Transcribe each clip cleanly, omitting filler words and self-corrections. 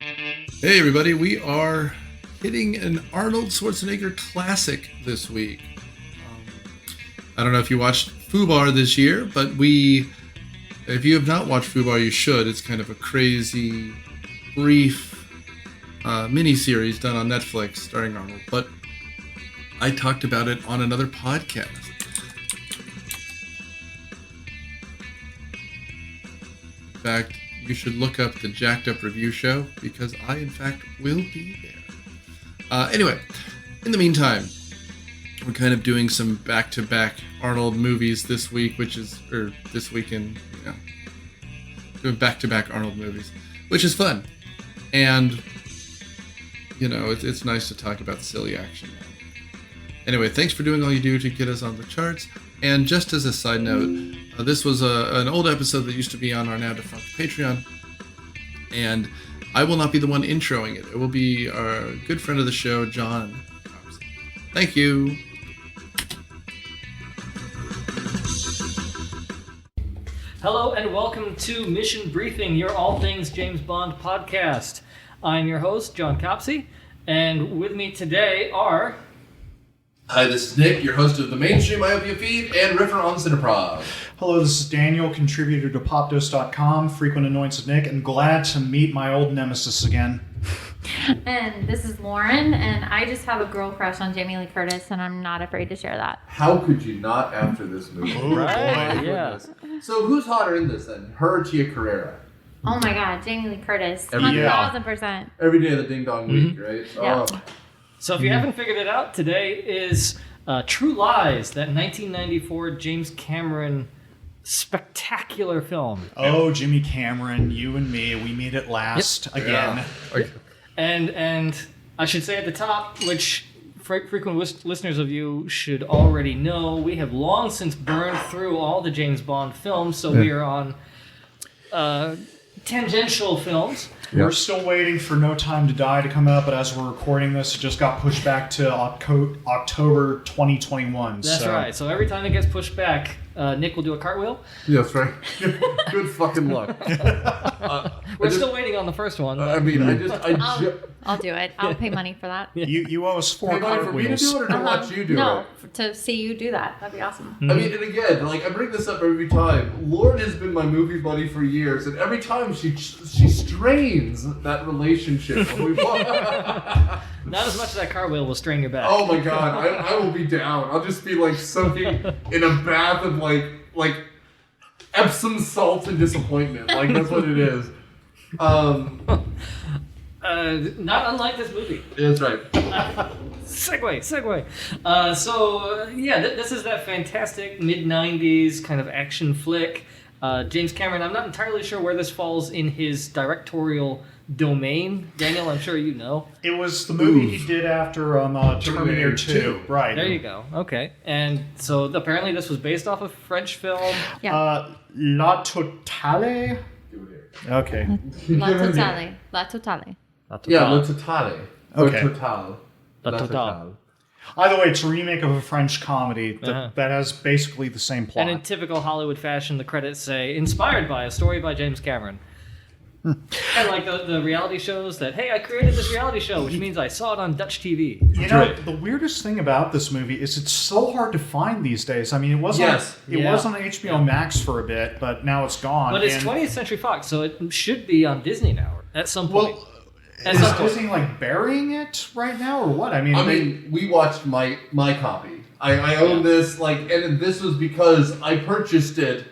Hey everybody, we are hitting an Arnold Schwarzenegger classic this week. I don't know if you watched Fubar this year, but if you have not watched Fubar, you should. It's kind of a crazy, brief mini-series done on Netflix starring Arnold. But I talked about it on another podcast. In fact, you should look up the Jacked Up Review Show because I, in fact, will be there. Anyway, in the meantime, we're kind of doing some back-to-back Arnold movies this week, this weekend, doing back-to-back Arnold movies, which is fun. And, it's nice to talk about silly action. Anyway, thanks for doing all you do to get us on the charts. And just as a side note, this was an old episode that used to be on our now defunct Patreon, and I will not be the one introing it. It will be our good friend of the show, John. Thank you. Hello and welcome to Mission Briefing, your all things James Bond podcast. I'm your host, John Copsey, and with me today are... Hi, this is Nick, your host of the Mainstream Myopia Feed and Riffer on Cineprog. Hello, this is Daniel, contributor to popdose.com, frequent annoyance of Nick, and glad to meet my old nemesis again. And this is Lauren, and I just have a girl crush on Jamie Lee Curtis, and I'm not afraid to share that. How could you not after this movie? Right, yeah. So who's hotter in this then? Her or Tia Carrere? Oh my god, Jamie Lee Curtis. Every day. 1,000%. Every day of the Ding Dong Week, right? Yeah. Oh. So if you haven't figured it out, today is True Lies, that 1994 James Cameron spectacular film. Oh, Jimmy Cameron, you and me, we meet at last again. Yeah. And I should say at the top, which frequent listeners of you should already know, we have long since burned through all the James Bond films, so we are on tangential films. We're still waiting for No Time to Die to come out, but as we're recording this, it just got pushed back to October 2021. That's right. So every time it gets pushed back, Nick will do a cartwheel. Yeah, that's right. Good fucking luck. We're still waiting on the first one. I mean, I'll do it. I'll pay money for that. You owe us 4 Pay money for me to cartwheels. do it or to watch you do No, it? to see you do that. That'd be awesome. I mean, and again, I bring this up every time. Lauren has been my movie buddy for years, and every time she strains that relationship. Not as much as that cartwheel will strain your back. Oh my god, I will be down. I'll just be soaking in a bath of like Epsom salt and disappointment. That's what it is. Not unlike this movie. That's right. Segue. This is that fantastic mid-90s kind of action flick. James Cameron, I'm not entirely sure where this falls in his directorial domain. Daniel, I'm sure you know. It was the movie he did after Terminator 2. Right. There you go. Okay. And so apparently this was based off a French film. Yeah. La Totale? Okay. La Totale. La Totale. Yeah, Le Totale. Okay. Total. La Totale. Either way, it's a remake of a French comedy that has basically the same plot. And in typical Hollywood fashion, the credits say, inspired by a story by James Cameron. And like the reality shows that, hey, I created this reality show, which means I saw it on Dutch TV. The weirdest thing about this movie is it's so hard to find these days. I mean, it was was on HBO Max for a bit, but now it's gone. But it's 20th Century Fox, so it should be on Disney now at some point. Well, is Disney burying it right now, or what? I mean, we watched my copy. I own this, and this was because I purchased it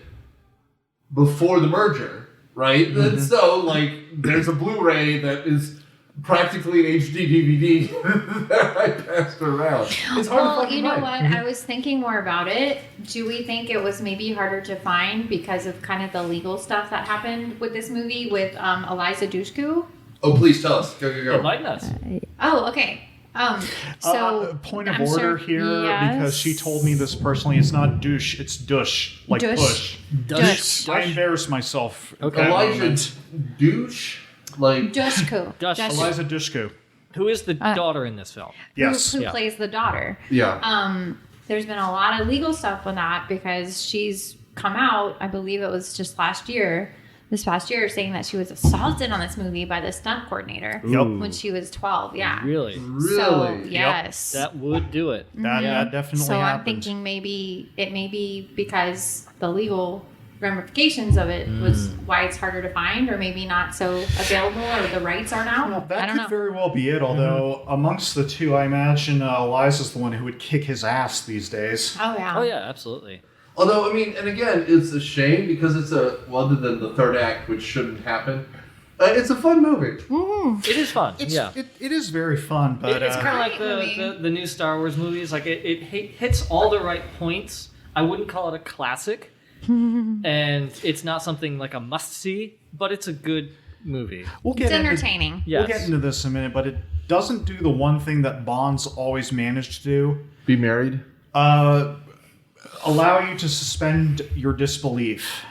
before the merger. Right? Mm-hmm. And so, there's a Blu-ray that is practically an HD DVD that I passed around. It's hard to you know find. what? I was thinking more about it. Do we think it was maybe harder to find because of kind of the legal stuff that happened with this movie with Eliza Dushku? Oh, please tell us. Go. Enlighten us. Oh, okay. Point of order here, because she told me this personally. It's not douche, it's dush, like push. Dush. I embarrassed myself. Okay. Elijah douche, Dushku. Eliza Dushku. Who is the daughter in this film? Yes. Who plays the daughter? Yeah. There's been a lot of legal stuff on that because she's come out. I believe it was just last year this past year saying that she was assaulted on this movie by the stunt coordinator when she was 12. Yeah. Really? So, yes. That would do it. That definitely So happened. I'm thinking maybe it may be because the legal ramifications of it was why it's harder to find, or maybe not so available, or the rights aren't out. Well, that I don't could know. very well be it, although amongst the two, I imagine Eliza's the one who would kick his ass these days. Oh yeah. Oh, yeah, absolutely. Although, I mean, and again, it's a shame because it's other than the third act, which shouldn't happen, it's a fun movie. It is fun. It is very fun, but It's kind of like Great movie. the new Star Wars movies. Like it hits all the right points. I wouldn't call it a classic, and it's not something like a must see, but it's a good movie. we'll It's entertaining. Yes. We'll get into this in a minute, but it doesn't do the one thing that Bond's always managed to do. Be married? Allow you to suspend your disbelief.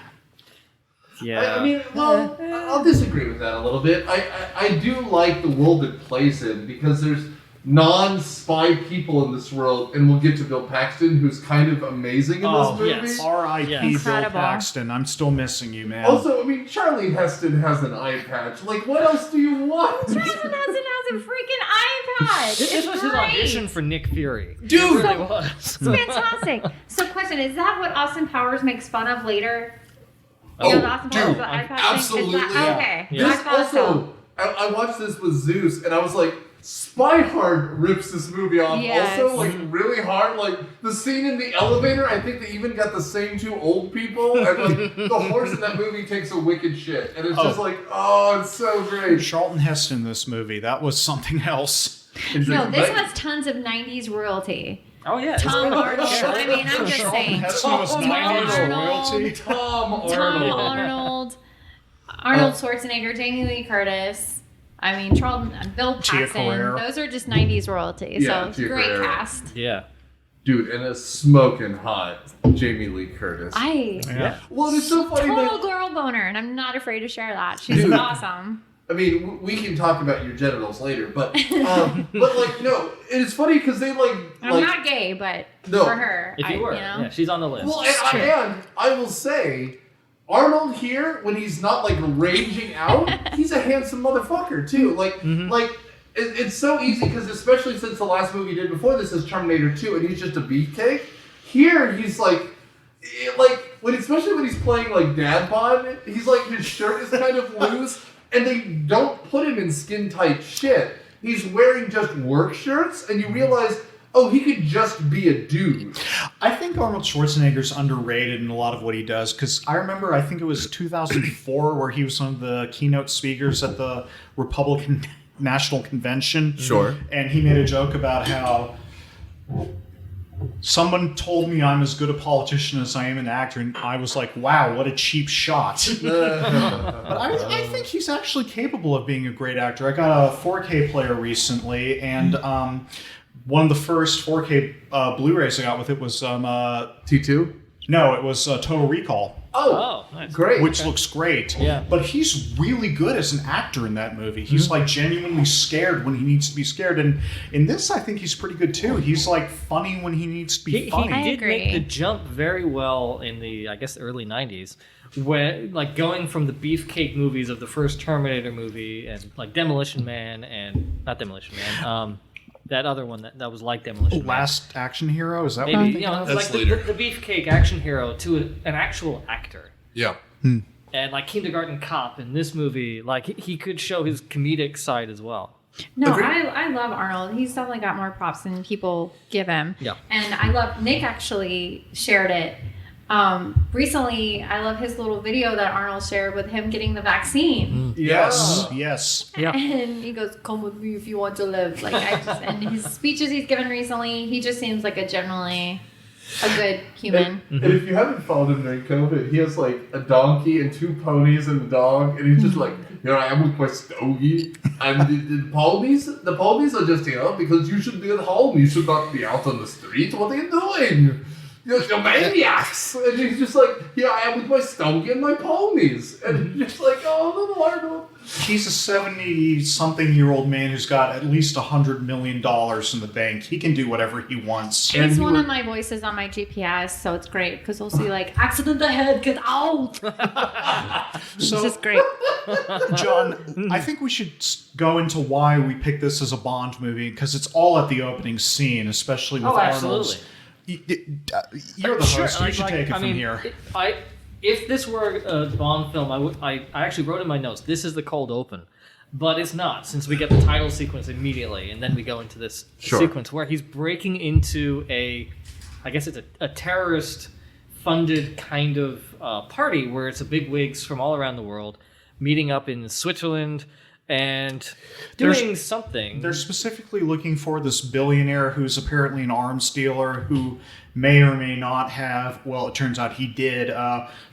Yeah. I mean, well, I'll disagree with that a little bit. I do like the world it plays in because there's non-spy people in this world, and we'll get to Bill Paxton, who's kind of amazing in this movie. yes. R.I.P. Yeah. Bill Incredible. Paxton. I'm still missing you, man. Also, I mean, Charlie Heston has an eye patch. Like, what else do you want? Jonathan Hudson has a freaking iPad. This was his great. audition for Nick Fury. Dude! It really was. It's fantastic. So, question: is that what Austin Powers makes fun of later? Oh, You know, the Austin Powers, dude, the iPad thing? absolutely. Is that, okay. Yeah. I This thought so. also, I watched this with Zeus, and I was like, Spy Hard rips this movie off Yes. also, like, really hard. Like, the scene in the elevator, I think they even got the same two old people, and, like, the horse in that movie takes a wicked shit. And it's just like, oh, it's so great. Charlton Heston in this movie. That was something else. It's No, like, this like- has tons of 90s royalty. Oh yeah. Tom Arnold. I mean, I'm just Charlton saying. Heston was Tom 90s Arnold. royalty. Tom Arnold. Tom Arnold. Arnold Schwarzenegger, Jamie Lee Curtis. I mean, Bill Tia Paxton. Carrere. Those are just 90s royalty. Yeah, So, Tia great Carrere. cast. Yeah. Dude, and a smoking hot Jamie Lee Curtis. Yeah. Well, it's so funny Total that... girl boner, and I'm not afraid to share that. She's Dude. awesome. I mean, we can talk about your genitals later, but like, no, it's funny because they I'm not gay, but No. for her, If you were, yeah, she's on the list. Well, and I will say, Arnold here, when he's not like raging out, he's a handsome motherfucker too. Like, it's so easy because especially since the last movie he did before this is Terminator 2, and he's just a beefcake. Here, he's like especially when he's playing like dad bod, he's like his shirt is kind of loose, and they don't put him in skin tight shit. He's wearing just work shirts, and you realize, oh, he could just be a dude. I think Arnold Schwarzenegger's underrated in a lot of what he does, because I remember, I think it was 2004, where he was one of the keynote speakers at the Republican National Convention. Sure. And he made a joke about how someone told me I'm as good a politician as I am an actor, and I was like, wow, what a cheap shot. But I think he's actually capable of being a great actor. I got a 4K player recently, and one of the first 4K Blu-rays I got with it was T2? no, it was Total Recall, Oh, nice. Great. which looks great. Yeah. But he's really good as an actor in that movie. He's like genuinely scared when he needs to be scared, and in this, I think he's pretty good too. He's like funny when he needs to be He funny. I did agree. make the jump very well in the, I guess, early 90s, when, like, going from the beefcake movies of the first Terminator movie and, like, Demolition Man and, not Demolition Man, that other one that was like Demolition Man. Last Action Hero, is that what I'm Maybe, thinking you know, of? it's That's like later. the beefcake action hero to an actual actor. Yeah. And, like, Kindergarten Cop in this movie, like, he could show his comedic side as well. No, Agreed. I love Arnold. He's definitely got more props than people give him. Yeah. And I love, Nick actually shared it. Recently, I love his little video that Arnold shared with him getting the vaccine. Yes, yes. Yeah. And he goes, "Come with me if you want to live." Like, and his speeches he's given recently, he just seems like a generally a good human. And if you haven't followed him during COVID, he has like a donkey and two ponies and a dog, and he's just like, here I am with my stogie. And the ponies are just here because you should be at home. You should not be out on the street. What are you doing? You're maniacs! And he's just like, here I am with my stogie and my ponies. And you're just like, oh, little Arnold. He's a 70-something-year-old man who's got at least $100 million in the bank. He can do whatever he wants. He's one of my voices on my GPS, so it's great because we'll see like accident ahead, get out. So, This is great. John, I think we should go into why we picked this as a Bond movie because it's all at the opening scene, especially with Arnold's. Absolutely. You're the host. Sure, You should take it from here. If this were a Bond film, I actually wrote in my notes, this is the cold open. But it's not, since we get the title sequence immediately, and then we go into this sequence where he's breaking into I guess it's a terrorist-funded kind of party where it's a bigwigs from all around the world meeting up in Switzerland and doing something. They're specifically looking for this billionaire who's apparently an arms dealer who may or may not have, well, it turns out he did,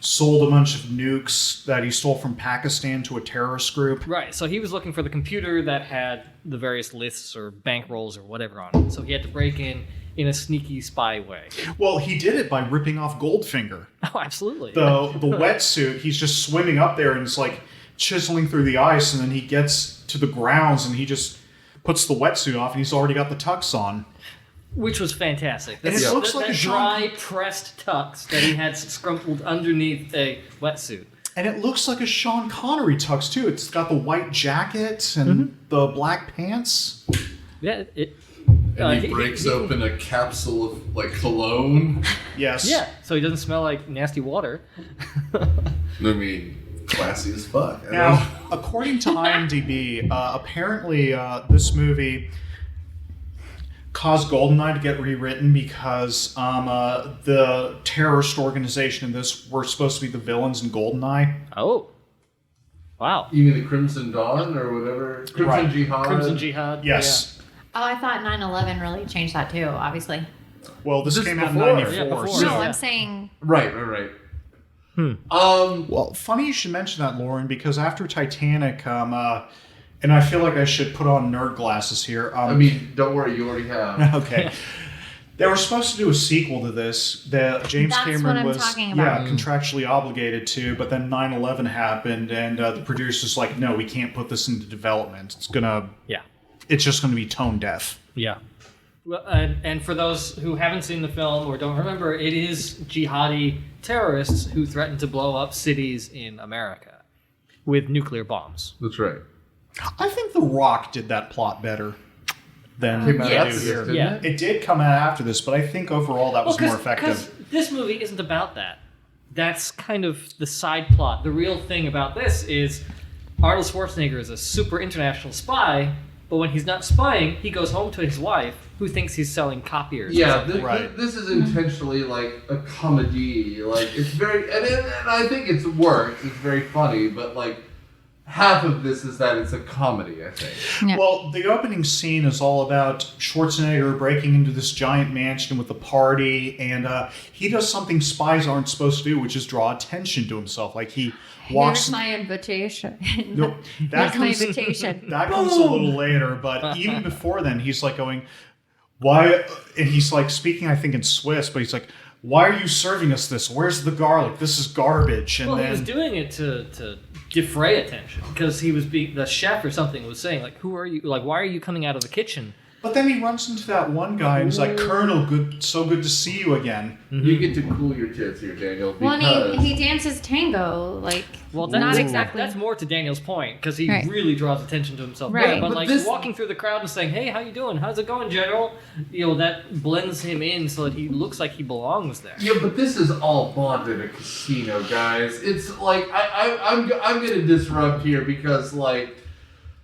sold a bunch of nukes that he stole from Pakistan to a terrorist group. Right, so he was looking for the computer that had the various lists or bankrolls or whatever on it. So he had to break in a sneaky spy way. Well, he did it by ripping off Goldfinger. Oh, absolutely. The wetsuit, he's just swimming up there and it's like chiseling through the ice, and then he gets to the grounds and he just puts the wetsuit off and he's already got the tux on. Which was fantastic. And it looks like a dry, pressed tux that he had scrumpled underneath a wetsuit. And it looks like a Sean Connery tux, too. It's got the white jacket and the black pants. Yeah, And he breaks open a capsule of, like, cologne. Yes. Yeah, so he doesn't smell like nasty water. I mean, classy as fuck. Now, according to IMDb, apparently this movie caused GoldenEye to get rewritten because the terrorist organization in this were supposed to be the villains in GoldenEye. Oh. Wow. You mean the Crimson Dawn or whatever? Crimson Jihad? Crimson Jihad. Yes. Oh, I thought 9/11 really changed that too, obviously. Well, this This came out in before. 94. Yeah, before. so- No, Yeah. I'm saying Right. Well, funny you should mention that, Lauren, because after Titanic, and I feel like I should put on nerd glasses here. I mean, don't worry, you already have. Okay. They were supposed to do a sequel to this that James That's Cameron what I'm was talking about. contractually obligated to, but then 9/11 happened, and the producer's like, no, we can't put this into development. It's just gonna be tone deaf. Yeah. Well, and for those who haven't seen the film or don't remember, it is jihadi terrorists who threaten to blow up cities in America with nuclear bombs. That's right. I think The Rock did that plot better than Came out they after do this, here. didn't Yeah. it? It did come out after this, but I think overall that was more effective. Because this movie isn't about that. That's kind of the side plot. The real thing about this is Arnold Schwarzenegger is a super international spy, but when he's not spying, he goes home to his wife, who thinks he's selling copiers. Yeah, Right. this is intentionally like a comedy. Like it's very, and I think it's worked. It's very funny, but like half of this is that it's a comedy. I think. Yeah. Well, the opening scene is all about Schwarzenegger breaking into this giant mansion with a party, and he does something spies aren't supposed to do, which is draw attention to himself. Like he walks. here's my invitation. No, that Here's my comes. invitation. That comes a little later, but even before then, he's like going, "Why?" And he's like speaking, I think, in Swiss, but he's like, "Why are you serving us this? Where's the garlic? This is garbage." And Well, then he was doing it to defray attention because he was the chef or something was saying like, "Who are you? Like, why are you coming out of the kitchen?" But then he runs into that one guy and he's like, "Colonel, so good to see you again." You get to cool your tits here, Daniel. Well, Because and he dances tango, like Well, not exactly. That's more to Daniel's point because he Right. really draws attention to himself. Right. There. But But like this- walking through the crowd and saying, "Hey, how you doing? How's it going, General?" You know that blends him in so that he looks like he belongs there. yeah, but this is all Bond in a casino, guys. It's like I'm gonna disrupt here because like.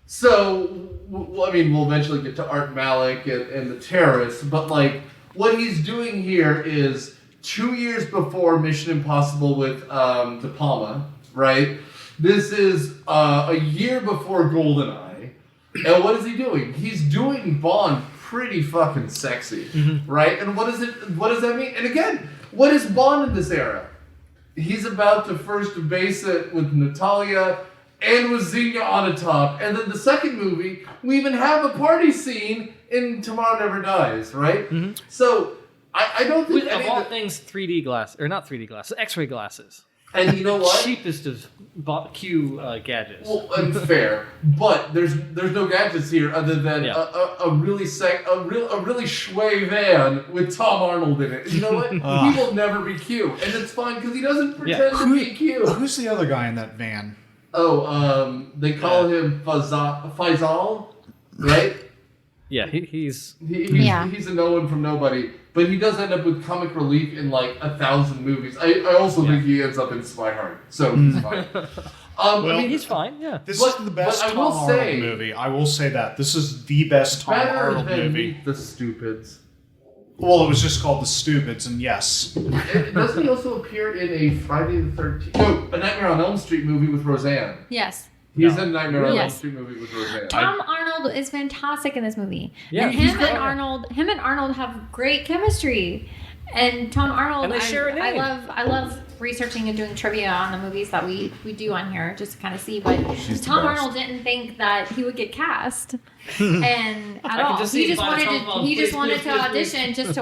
So, I mean, we'll eventually get to Art Malik and the terrorists, but like, what he's doing here is 2 years before Mission Impossible with De Palma, right? This is a year before GoldenEye, and what is he doing? He's doing Bond pretty fucking sexy, right? And what does that mean? And again, what is Bond in this era? He's about to first base it with Natalia and with Xenia on a top. And then the second movie, we even have a party scene in Tomorrow Never Dies, right? So I don't think Of all things, 3D glass or not 3D glasses, X-ray glasses. And you know what? Cheapest of Q gadgets. Well, fair, but there's no gadgets here other than a really schway van with Tom Arnold in it. You know what? He will never be Q, and it's fine because he doesn't pretend to be Q. Who's the other guy in that van? Oh, they call him Faisal, right? Yeah, he's a no one from nobody, but he does end up with comic relief in like 1,000 movies. I also think he ends up in Spy Hard, so he's fine. I mean, he's fine. Yeah, this is the best Tom Arnold movie. I will say that this is the best Tom Arnold movie. Meet the Stupids. Well, it was just called The Stupids, and yes. Doesn't he also appear in a Friday the 13th? No, a Nightmare on Elm Street movie with Roseanne. Yes. He's in Nightmare on Elm Street movie with Roseanne. Tom Arnold is fantastic in this movie. Yeah, and him and Arnold have great chemistry. And Tom Arnold, and they share a name. I love researching and doing trivia on the movies that we do on here just to kind of see. But Tom Arnold didn't think that he would get cast, and at all. He just wanted to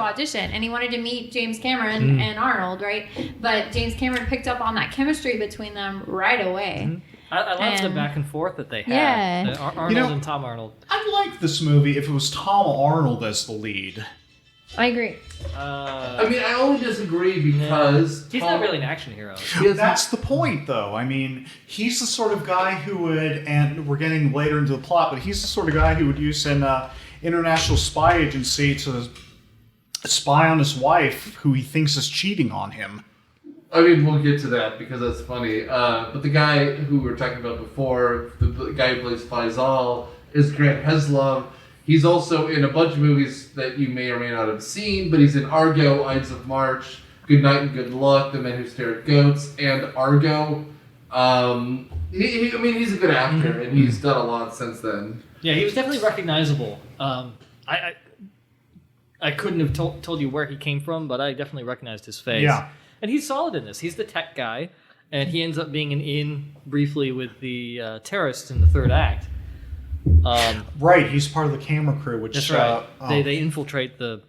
audition, and he wanted to meet James Cameron and Arnold, right? But James Cameron picked up on that chemistry between them right away. I love the back and forth that they had. Yeah. Arnold and Tom Arnold. I'd like this movie if it was Tom Arnold as the lead. I agree. I mean, I only disagree because he's not really an action hero. That's the point, though. I mean, he's the sort of guy who would, and we're getting later into the plot, but he's the sort of guy who would use an international spy agency to spy on his wife, who he thinks is cheating on him. I mean, we'll get to that because that's funny. But the guy who we were talking about before, the guy who plays Faisal, is Grant Heslov. He's also in a bunch of movies that you may or may not have seen, but he's in Argo, Ides of March, Good Night and Good Luck, The Men Who Stare at Goats, and Argo. He's a good actor, and he's done a lot since then. Yeah, he was definitely recognizable. I couldn't have told you where he came from, but I definitely recognized his face. Yeah. And he's solid in this. He's the tech guy, and he ends up being in briefly with the terrorists in the third act. Right, he's part of the camera crew, which that's right. They infiltrate the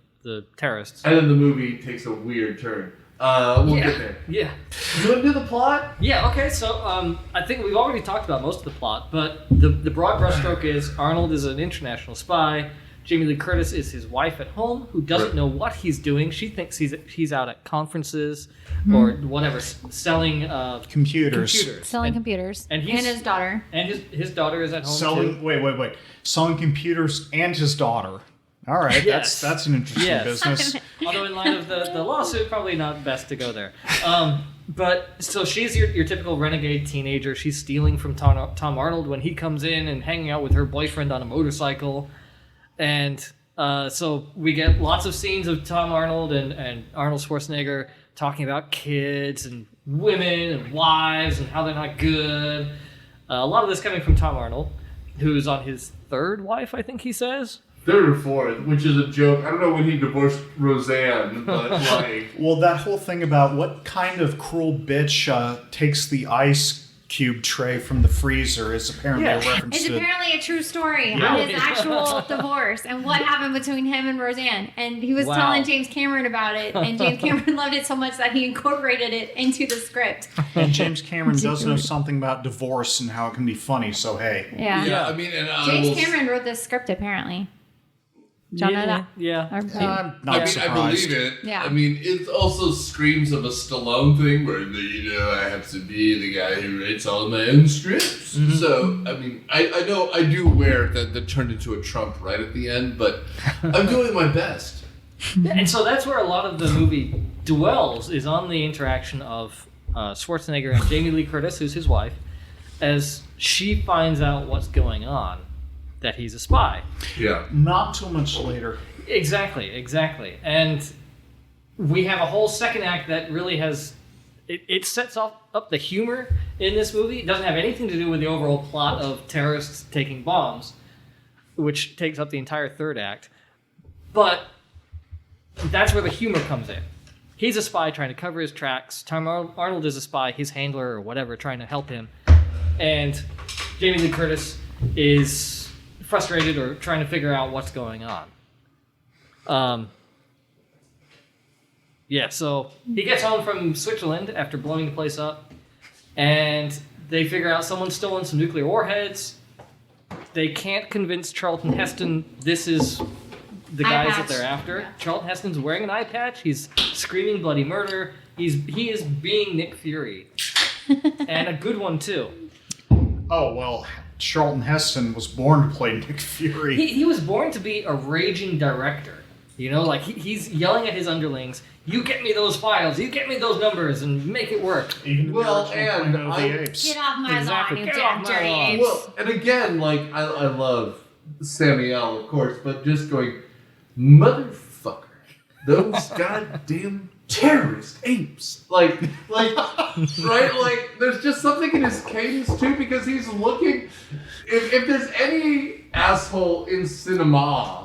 terrorists. And then the movie takes a weird turn. We'll get there. Yeah. You want to do the plot? Yeah, okay, so I think we've already talked about most of the plot, but the broad brushstroke is Arnold is an international spy. Jamie Lee Curtis is his wife at home who doesn't know what he's doing. She thinks he's out at conferences or whatever, selling computers. Selling computers. And his daughter. And his daughter is at home selling, too. Wait. Selling computers and his daughter. All right, yes. that's an interesting business. Although in light of the lawsuit, probably not best to go there. But so she's your typical renegade teenager. She's stealing from Tom Arnold when he comes in and hanging out with her boyfriend on a motorcycle. And so we get lots of scenes of Tom Arnold and Arnold Schwarzenegger talking about kids and women and wives and how they're not good. A lot of this coming from Tom Arnold, who's on his third wife, I think he says. Third or fourth, which is a joke. I don't know when he divorced Roseanne, but like... Well, that whole thing about what kind of cruel bitch takes the ice cube tray from the freezer is apparently a reference it's to... apparently a true story on his actual divorce and what happened between him and Roseanne. And he was telling James Cameron about it, and James Cameron loved it so much that he incorporated it into the script. And James Cameron does know something about divorce and how it can be funny, so hey. Yeah, I mean... And James Cameron wrote this script, apparently. John know that? Yeah. I'm not surprised. I believe it. Yeah. I mean, it also screams of a Stallone thing where, I have to be the guy who writes all my own scripts. Mm-hmm. So, I mean, I know, I do aware that turned into a Trump right at the end, but I'm doing my best. And so that's where a lot of the movie dwells, is on the interaction of Schwarzenegger and Jamie Lee Curtis, who's his wife, as she finds out what's going on. That he's a spy. Yeah. Not too much later. Exactly. And we have a whole second act that really has... It sets up the humor in this movie. It doesn't have anything to do with the overall plot of terrorists taking bombs, which takes up the entire third act. But that's where the humor comes in. He's a spy trying to cover his tracks. Tom Arnold is a spy, his handler or whatever, trying to help him. And Jamie Lee Curtis is... frustrated or trying to figure out what's going on. Yeah, so he gets home from Switzerland after blowing the place up, and they figure out someone's stolen some nuclear warheads. They can't convince Charlton Heston this is the guys that they're after. Yeah. Charlton Heston's wearing an eye patch. He's screaming bloody murder. He is being Nick Fury. And a good one, too. Oh, well, Charlton Heston was born to play Nick Fury. He was born to be a raging director. You know, like he's yelling at his underlings, you get me those files, you get me those numbers, and make it work. Even well, and the apes. Get off my lawn, you Get damn off my dirty lawn. apes. Well, and again, like, I love Samuel, of course, but just going, motherfucker, those goddamn terrorist apes. Like, right? Like, there's just something in his cadence, too, because he's looking, if there's any asshole in cinema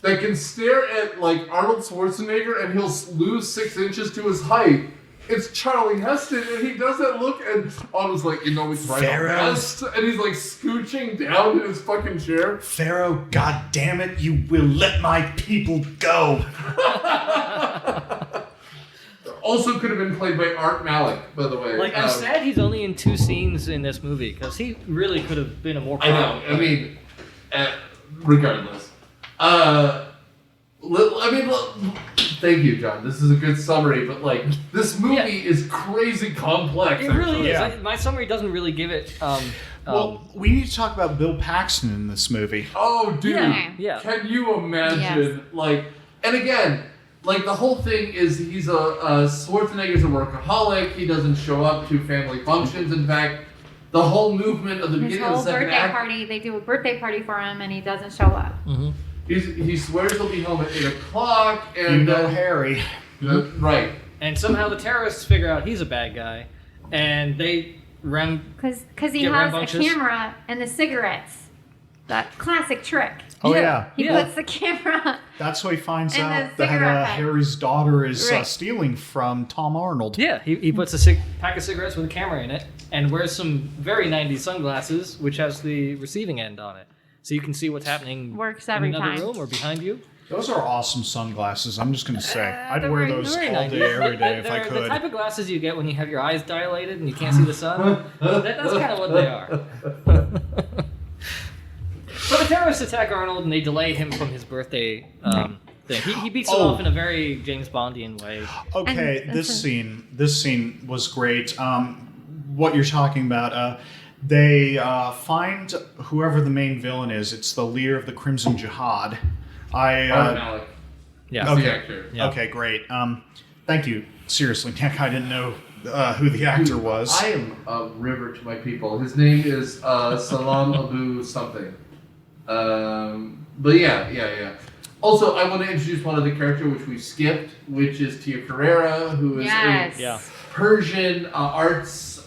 that can stare at, like, Arnold Schwarzenegger and he'll lose 6 inches to his height, it's Charlie Heston, and he does that look, and Arnold's like, you know, he's right on best, and he's, like, scooching down in his fucking chair. Pharaoh, goddammit, you will let my people go. Also could have been played by Art Malik, by the way. Like, I'm sad he's only in 2 scenes in this movie, because he really could have been a more... I know, I mean, regardless. Thank you, John. This is a good summary, but like this movie is crazy complex. It really is. Yeah. My summary doesn't really give it. Well, we need to talk about Bill Paxton in this movie. Oh, dude! Yeah. Can you imagine? Yes. Like, and again, like the whole thing is he's Schwarzenegger's a workaholic. He doesn't show up to family functions. In fact, the whole movement of the His beginning of whole the second birthday act. party, they do a birthday party for him, and he doesn't show up. Mm-hmm. He swears he'll be home at 8 o'clock, and You know Harry. Right. And somehow the terrorists figure out he's a bad guy, and they Because he Get has rambunctious. a camera and the cigarettes. That classic trick. Oh, yeah. He puts the camera. That's how he finds And out the that cigarette pack. Harry's daughter is Right. stealing from Tom Arnold. Yeah, he puts a pack of cigarettes with a camera in it, and wears some very 90s sunglasses, which has the receiving end on it. So you can see what's happening Works in every another time. room or behind you. Those are awesome sunglasses, I'm just going to say. I'd They're wear very- those they're all very day, 90s. every day if I They're the could. type of glasses you get when you have your eyes dilated and you can't see the sun. That's kind of what they are. So the terrorists attack Arnold and they delay him from his birthday thing. He beats it off in a very James Bondian way. Okay, And- this scene was great. What you're talking about, they find whoever the main villain is. It's the leader of the Crimson Jihad. Art Malik. Yeah. The Okay. actor. Yeah. Okay, great. Thank you. Seriously, Nick, I didn't know who the actor was. I am a river to my people. His name is Salam Abu something. But yeah. Also, I want to introduce one other character which we skipped, which is Tia Carrere, who is Yes. Yeah. a Persian arts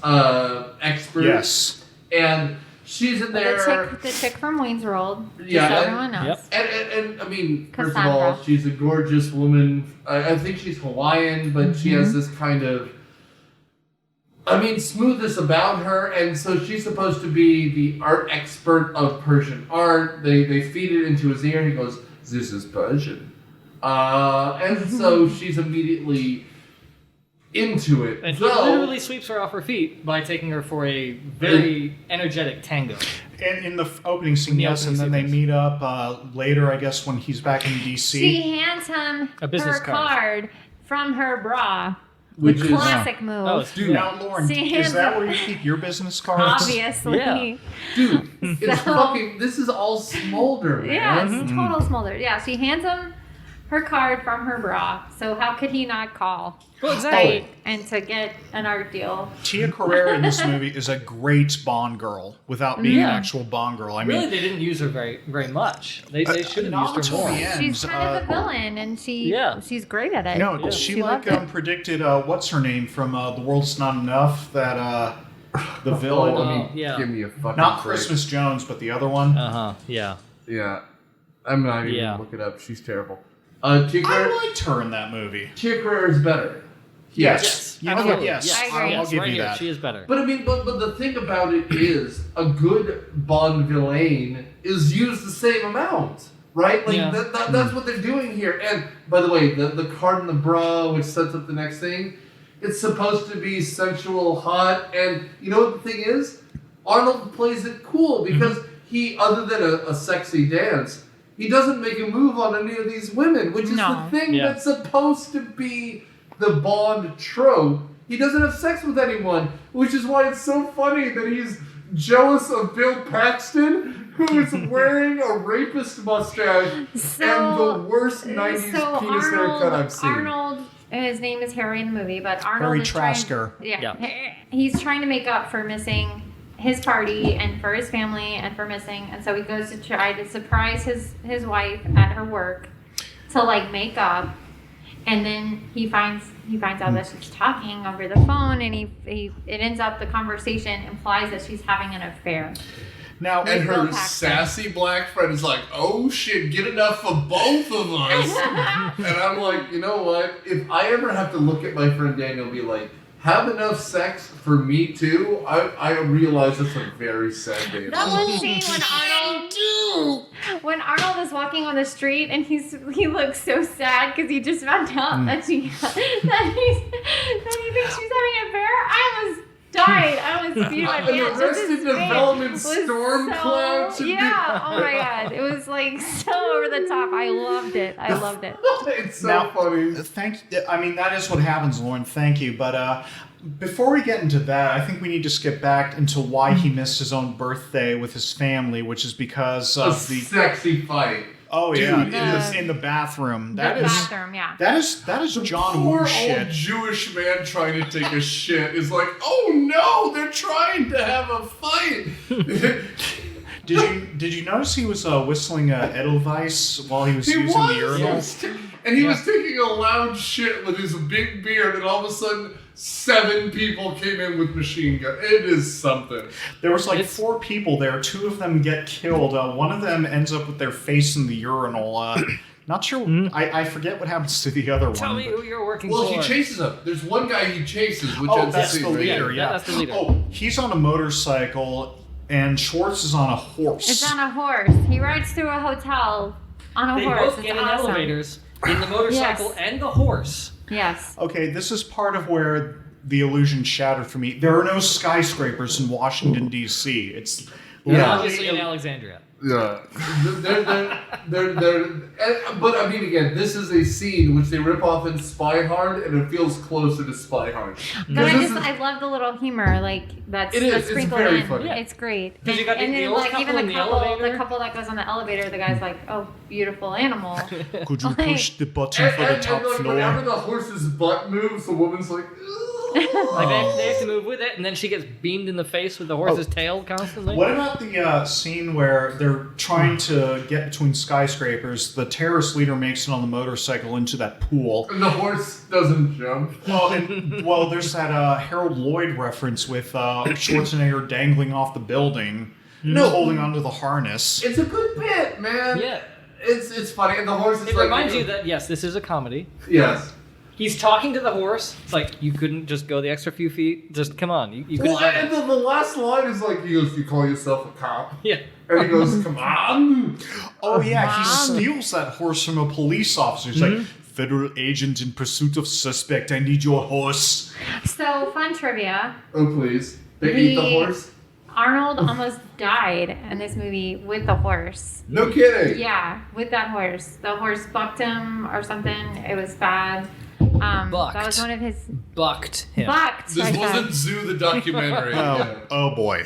expert. Yes. And she's in there. The chick from Wayne's World. Yeah, So and- everyone knows. Yep. And I mean, first of all, Cassandra. she's a gorgeous woman. I think she's Hawaiian, but she has this kind of, smoothness about her, and so she's supposed to be the art expert of Persian art. They feed it into his ear, and he goes, "This is Persian," and so she's immediately into it. And he Though- literally sweeps her off her feet by taking her for a very energetic tango. And in the opening scene, In the yes, and opening then they sequence. meet up later, I guess, when he's back in D.C. She hands him A business her card. card from her bra. Which the is- classic move. Oh, it's Dude, Now, Lauren, See, is that where you keep your business cards? Obviously. Yeah. dude, it's So- fucking. This is all smolder, man. Yeah, it's total smolder. Yeah, she hands him her card from her bra. So how could he not call? Well, exactly. Right, and to get an art deal. Tia Carrere in this movie is a great Bond girl without being an Yeah. actual Bond girl. I Really, mean, they didn't use her very much. They should have not used her until more. the end. She's kind of a villain, and she's great at it. no, Yeah. she loved like it. predicted what's her name from The World's Not Enough, that the villain, Oh, yeah. Give me a fucking not break. Christmas Jones, but the other one. Yeah. Yeah. I'm not even Yeah. gonna look it up. She's terrible. Tia Carrere I liked her in that movie. is better. Yes, you know what? absolutely. Yes, I agree. I'll give right you here, that. she is better. But I mean, but the thing about it is, a good Bond villain is used the same amount. right? Like that's what they're doing here. And by the way, the card in the bra, which sets up the next thing, it's supposed to be sensual, hot, and you know what the thing is? Arnold plays it cool because he, other than a sexy dance, he doesn't make a move on any of these women, which is the thing that's supposed to be the Bond trope. He doesn't have sex with anyone, which is why it's so funny that he's jealous of Bill Paxton, who is wearing a rapist mustache and the worst 90s penis haircut I've seen. Arnold, his name is Harry in the movie, but Arnold Harry is Trasker. He's trying to make up for missing his party and for his family and for missing, and so he goes to try to surprise his wife at her work to like make up, and then he finds out that she's talking over the phone, and it ends up the conversation implies that she's having an affair. Now, and her sassy black friend is like, "Oh shit, get enough for both of us." And I'm like, you know what? If I ever have to look at my friend Daniel and be like, have enough sex for me too, I realize that's a very sad day. That one scene when Arnold is walking on the street and he looks so sad because he just found out that he thinks she's having an affair. I almost died. I almost beat my pants. Arrested Development storm cloud. Yeah. Oh my god. It was like so over the top. I loved it. It's so funny. That is what happens, Lauren. Thank you. But before we get into that, I think we need to skip back into why he missed his own birthday with his family, which is because of the sexy fight. Oh yeah, in the bathroom. That is John Woo shit. Old Jewish man trying to take a shit is like, oh no, they're trying to have a fight. Did you notice he was whistling Edelweiss while he was using the urinal? And he was taking a loud shit with his big beard, and all of a sudden 7 people came in with machine guns. It is something. There was 4 people there. 2 of them get killed. One of them ends up with their face in the urinal. Not sure. I forget what happens to the other one. Tell me who you're working for. Well, he chases him. There's one guy he chases. Which that's the leader. Yeah, that's the leader. Oh, he's on a motorcycle, and Schwartz is on a horse. It's on a horse. He rides through a hotel on a horse. They both get in elevators in the motorcycle and the horse. Yes. Okay, this is part of where the illusion shattered for me. There are no skyscrapers in Washington, D.C. It's obviously in Alexandria. Yeah. But I mean, again, this is a scene which they rip off in Spy Hard, and it feels closer to Spy Hard. But I love the little humor, that's sprinkled in. Funny. It's great. Because you got the old couple even in the elevator. The couple that goes on the elevator, the guy's like, "Oh, beautiful animal." Could you push the button for the top floor? Whenever the horse's butt moves, the woman's like, like they have to move with it, and then she gets beamed in the face with the horse's tail constantly. What about the scene where they're trying to get between skyscrapers? The terrorist leader makes it on the motorcycle into that pool. And the horse doesn't jump. Well, there's that Harold Lloyd reference with Schwarzenegger dangling off the building, holding onto the harness. It's a good bit, man. Yeah. It's funny, and the horse is It reminds you that, yes, this is a comedy. Yes. He's talking to the horse. It's like, you couldn't just go the extra few feet? Just, come on. You couldn't Well, and the last line is like, he goes, "You call yourself a cop?" Yeah. And he goes, "Come on." Oh, yeah, he steals that horse from a police officer. He's like, "Federal agent in pursuit of suspect, I need your horse." So, fun trivia. Oh, please. They eat the horse? Arnold almost died in this movie with the horse. No kidding. Yeah, with that horse. The horse bucked him or something. It was bad. Bucked. That was one of his... Bucked him. Bucked. This wasn't Zoo the documentary. Oh boy.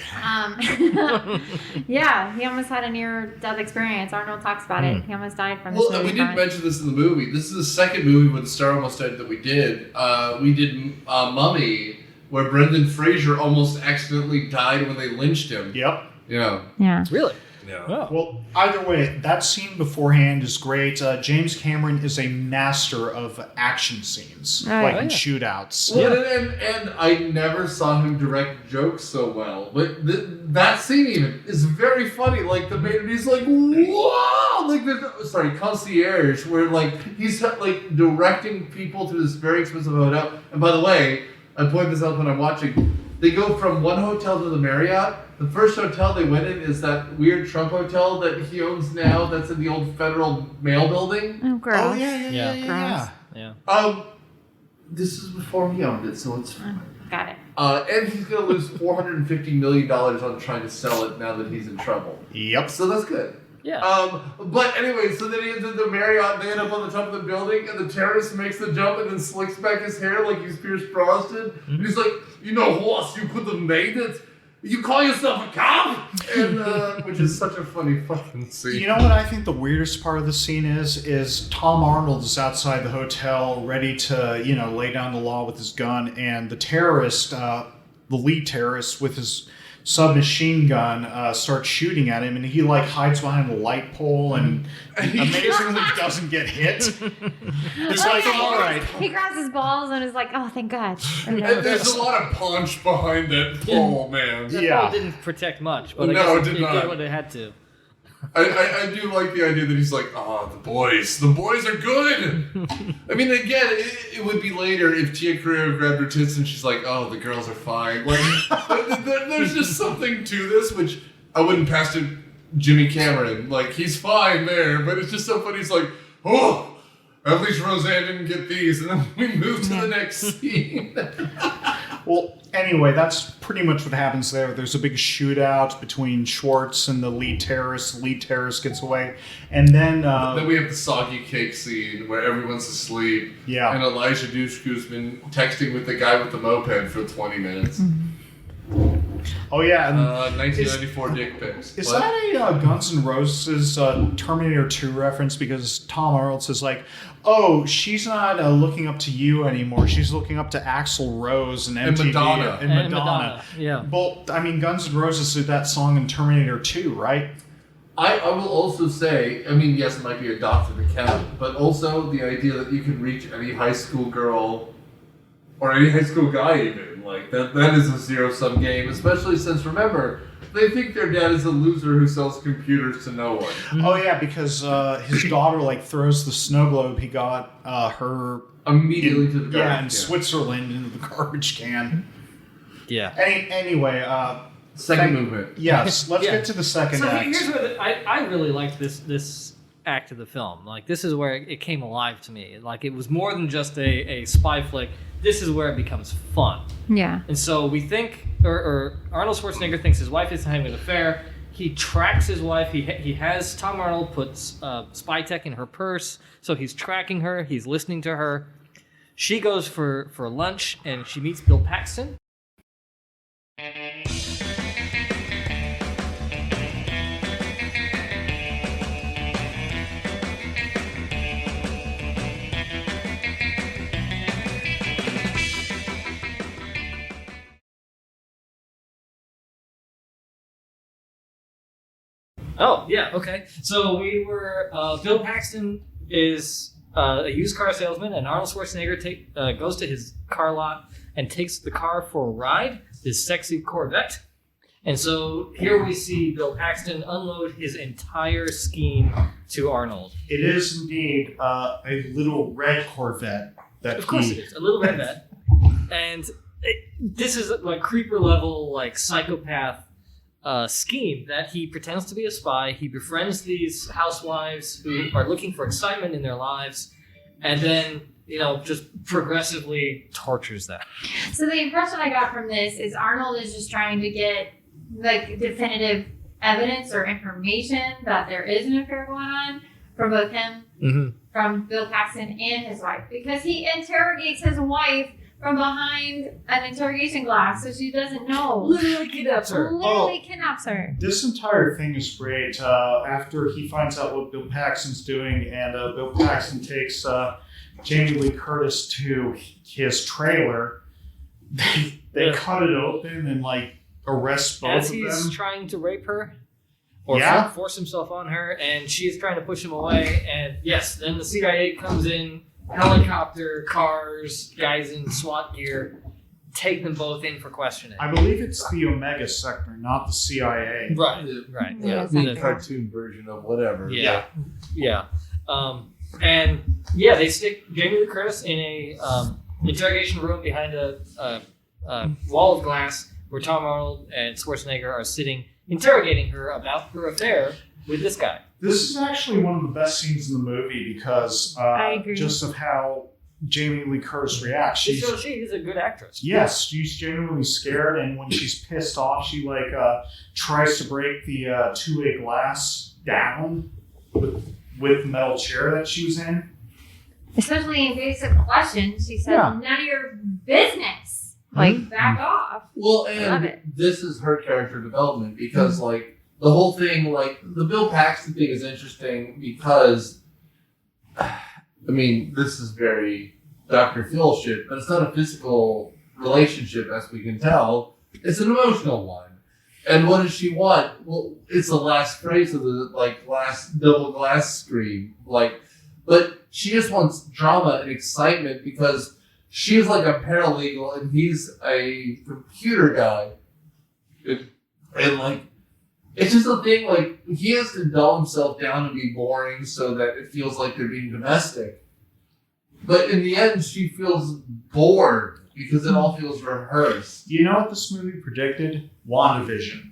Yeah, he almost had a near-death experience. Arnold talks about it. He almost died from this movie. Well, we didn't mention this in the movie. This is the second movie where the star almost died that we did. We did Mummy, where Brendan Fraser almost accidentally died when they lynched him. Yep. Yeah. Yeah. Really? Yeah. Oh. Well, either way, that scene beforehand is great. James Cameron is a master of action scenes, in shootouts. Well, and I never saw him direct jokes so well. But that scene even is very funny. Like, the main, he's like, whoa! Like, concierge, where, like, he's, like, directing people to this very expensive hotel. And by the way, I point this out when I'm watching. They go from one hotel to the Marriott, The first hotel they went in is that weird Trump hotel that he owns now. That's in the old Federal Mail Building. Oh, gross. Oh yeah. Yeah. This is before he owned it, so it's fine. Got it. And he's going to lose $450 million on trying to sell it now that he's in trouble. Yep. So that's good. Yeah. But anyway, so then he ends up the Marriott, they end up on the top of the building, and the terrorist makes the jump and then slicks back his hair like he's Pierce Brosnan. Mm-hmm. And he's like, horse, you could have made it. You call yourself a cop? And, which is such a funny fucking scene. You know what I think the weirdest part of the scene is Tom Arnold is outside the hotel ready to, lay down the law with his gun, and the terrorist, the lead terrorist with his submachine gun starts shooting at him, and he hides behind a light pole and amazingly doesn't get hit. It's all right. He grabs his balls and is like, oh, thank God. And there's a lot of punch behind that pole, man. That pole didn't protect much, but I guess it did what it had to. I do like the idea that he's like, the boys are good. I mean, again, it would be later if Tia Carrere grabbed her tits and she's like, the girls are fine. There's just something to this, which I wouldn't pass to Jimmy Cameron. He's fine there, but it's just so funny. He's like, at least Roseanne didn't get these, and then we move to the next scene. Well, anyway, that's pretty much what happens there. There's a big shootout between Schwartz and the lead terrorist. The lead terrorist gets away. And then... then we have the soggy cake scene where everyone's asleep. Yeah. And Elijah Dushku's been texting with the guy with the moped for 20 minutes. Oh, yeah. And 1994 dick pics. Is that a Guns N' Roses Terminator 2 reference? Because Tom Arnold says, she's not looking up to you anymore. She's looking up to Axl Rose and MTV. And Madonna. Yeah. Well, I mean, Guns N' Roses did that song in Terminator 2, right? I will also say, yes, it might be a dot to the cap, but also the idea that you can reach any high school girl or any high school guy even. That is a zero-sum game, especially since, remember, they think their dad is a loser who sells computers to no one. Oh, yeah, because his daughter, throws the snow globe he got her... Immediately to the garbage can. In Switzerland into the garbage can. Yeah. Anyway... second movement. Yes, let's get to the second act. Here's where I really liked this act of the film. This is where it came alive to me. It was more than just a spy flick. This is where it becomes fun. Yeah. And so we think, or Arnold Schwarzenegger thinks his wife is having an affair. He tracks his wife. He has Tom Arnold put spy tech in her purse, so he's tracking her. He's listening to her. She goes for lunch, and she meets Bill Paxton. Oh, yeah, okay. So we were, Bill Paxton is a used car salesman, and Arnold Schwarzenegger goes to his car lot and takes the car for a ride, his sexy Corvette. And so here we see Bill Paxton unload his entire scheme to Arnold. It is indeed a little red Corvette. Of course it is, a little red Corvette. And this is creeper level, psychopath scheme that he pretends to be a spy. He befriends these housewives who are looking for excitement in their lives, and then just progressively tortures them. So the impression I got from this is Arnold is just trying to get definitive evidence or information that there is an affair going on from both him, from Bill Paxton and his wife, because he interrogates his wife from behind an interrogation glass, so she doesn't know. Literally kidnaps her. Kidnaps her. This entire thing is great. After he finds out what Bill Paxton's doing, and Bill Paxton takes Jamie Lee Curtis to his trailer, they cut it open and arrest both of them. As he's trying to rape her, or force himself on her, and she's trying to push him away. And yes, then the CIA comes in. Helicopter, cars, guys in SWAT gear, take them both in for questioning. I believe it's the Omega Sector, not the CIA. Right. Yeah, the cartoon version of whatever. Yeah. And they stick Jamie Lee Curtis in a interrogation room behind a wall of glass where Tom Arnold and Schwarzenegger are sitting interrogating her about her affair with this guy. This is actually one of the best scenes in the movie because I agree. just of how Jamie Lee Curtis reacts. She is a good actress. Yes, she's genuinely scared, and when she's pissed off, she tries to break the two-way glass down with the metal chair that she was in. Especially invasive questions. She said, none of your business. Back off. Well, Love it. and this is her character development because, the whole thing, the Bill Paxton thing is interesting because, this is very Dr. Phil shit, but it's not a physical relationship, as we can tell. It's an emotional one. And what does she want? Well, it's the last phrase of the, double glass screen. But she just wants drama and excitement because she's like a paralegal and he's a computer guy. And it's just a thing, he has to dull himself down and be boring so that it feels like they're being domestic. But in the end, she feels bored because it all feels rehearsed. You know what this movie predicted? WandaVision.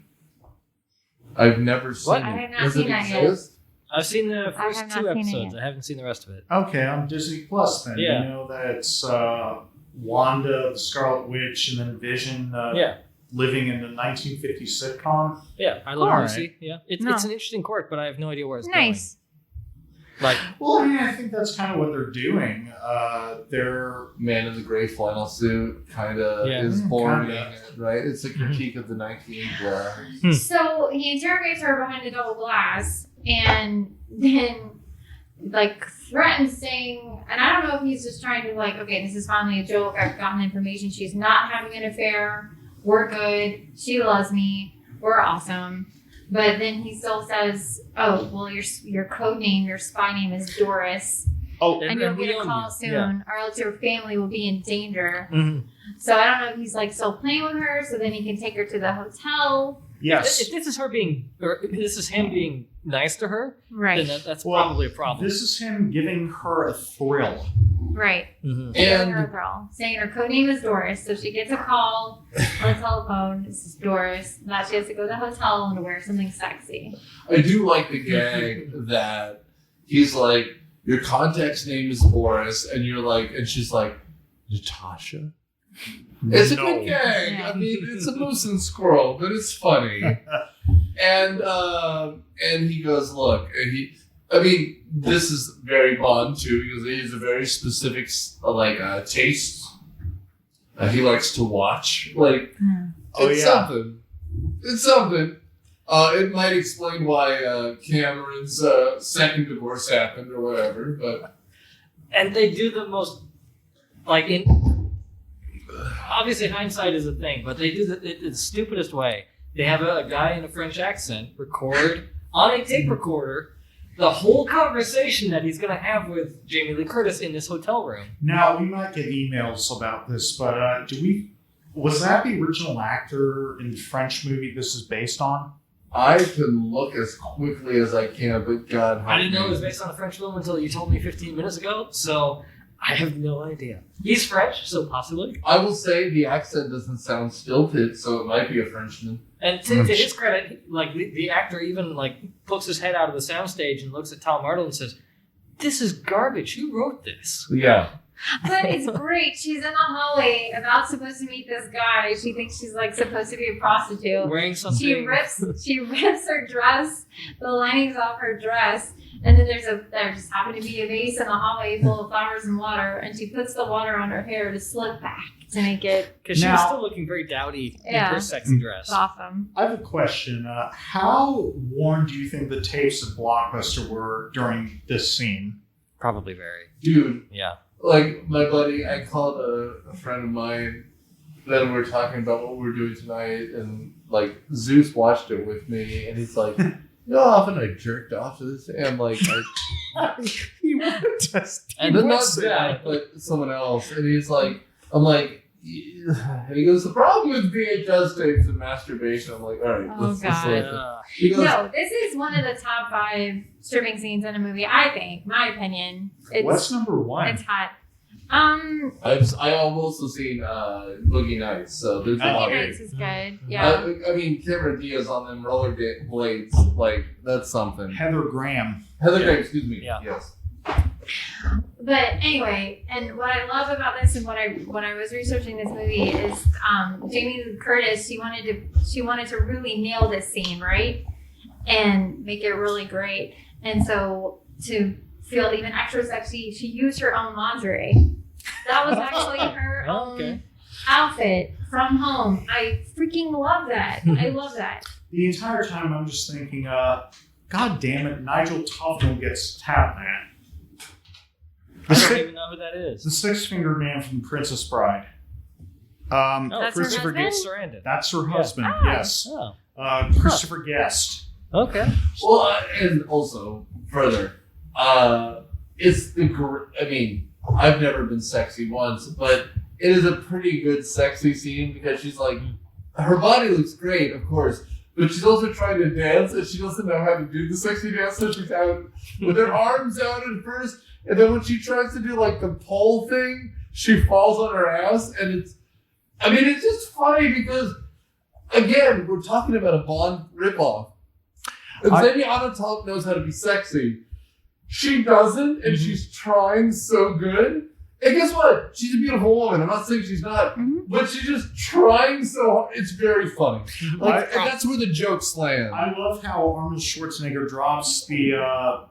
I've never seen What? it. I have not Does seen it that yet. exist? I've seen the I first have two not seen it episodes. yet. I haven't seen the rest of it. Okay, on Disney Plus then. Yeah. You know that it's Wanda, the Scarlet Witch, and then Vision living in the 1950s sitcom. Yeah, I love All Lucy. Yeah, it's an interesting quirk, but I have no idea where it's Nice. going. Well, I think that's kind of what they're doing. They're Man in the gray flannel suit kind of is boring, right? It's a critique of the 1980s. So he interrogates her behind a double glass and then threatens saying, and I don't know if he's just trying to okay, this is finally a joke. I've gotten information. She's not having an affair. We're good. She loves me. We're awesome. But then he still says, oh, well, your code name, your spy name is Doris. Oh, And you'll get a call soon, or else your family will be in danger. Mm-hmm. So I don't know if he's still playing with her, so then he can take her to the hotel. yes. If this is him being nice to her, Right. then that's probably a problem. This is him giving her a thrill. Right. Mm-hmm. Giving her a thrill. Saying her code name is Doris, so she gets a call on the telephone. This is Doris. Now she has to go to the hotel and wear something sexy. I do like the gag that he's like, your contact's name is Boris, and you're like, and she's like, Natasha? It's a good gag. Yeah. It's a moose and squirrel, but it's funny. And he goes, look, and this is very Bond too, because he has a very specific taste that he likes to watch. It's something. It's something. It might explain why Cameron's second divorce happened or whatever, but And they do the most obviously hindsight is a thing, but they do the stupidest way. They have a guy in a French accent record on a tape recorder the whole conversation that he's going to have with Jamie Lee Curtis in this hotel room. Now, we might get emails about this, but was that the original actor in the French movie this is based on? I can look as quickly as I can, but God, I didn't know it was based on a French film until you told me 15 minutes ago, so I have no idea. He's French, so possibly. I will say the accent doesn't sound stilted, so it might be a Frenchman. And to his credit, the actor even pokes his head out of the soundstage and looks at Tom Arnold and says, "This is garbage. Who wrote this?" Yeah. But it's great. She's in the hallway, about supposed to meet this guy. She thinks she's supposed to be a prostitute. Wearing something. She rips her dress, the linings off her dress, and then there just happened to be a vase in the hallway full of flowers and water, and she puts the water on her hair to slip back to make it. Because she was still looking very dowdy in her sexy dress. It's awesome. I have a question. How worn do you think the tapes of Blockbuster were during this scene? Probably very. Dude. Yeah. My buddy, I called a friend of mine, then we were talking about what we were doing tonight, and Zeus watched it with me, and he's like, you know how often I jerked off to this? And I'm like, He would just. and then not that, but someone else. And he's like, I'm like, and he goes, the problem with VHS tapes and masturbation. I'm like, all right, let's God. He goes, No, this is one of the top 5 stripping scenes in a movie, I think, my opinion. What's number 1? It's hot. I've also seen Boogie Nights, so there's a lot. Boogie Nights is good. Yeah. I mean, Cameron Diaz on them roller blades, like that's something. Heather Graham, excuse me. Yeah. Yes. But anyway, and what I love about this, and when I was researching this movie, is Jamie Lee Curtis. She wanted to really nail this scene, right, and make it really great. And so to feel even extra sexy, she used her own lingerie. That was actually her own outfit from home. I freaking love that. I love that. The entire time I'm just thinking, God damn it, Nigel Tufnell gets tapped, man. I don't even know who that is. The six-fingered man from Princess Bride. That's Christopher her husband? Sarandon. That's her husband, yes. Oh. Christopher Guest. Okay. Well, and also further, it's I mean, I've never been sexy once, but it is a pretty good sexy scene because she's like, her body looks great, of course, but she's also trying to dance and she doesn't know how to do the sexy dance, so she's out with her arms out at first, and then when she tries to do like the pole thing, she falls on her ass, and it's just funny because, again, we're talking about a Bond ripoff. And Xenia Onatopp knows how to be sexy. She doesn't, and she's trying so good. And guess what? She's a beautiful woman. I'm not saying she's not, but she's just trying so hard. It's very funny. Like, and that's where the jokes land. I love how Arnold Schwarzenegger drops the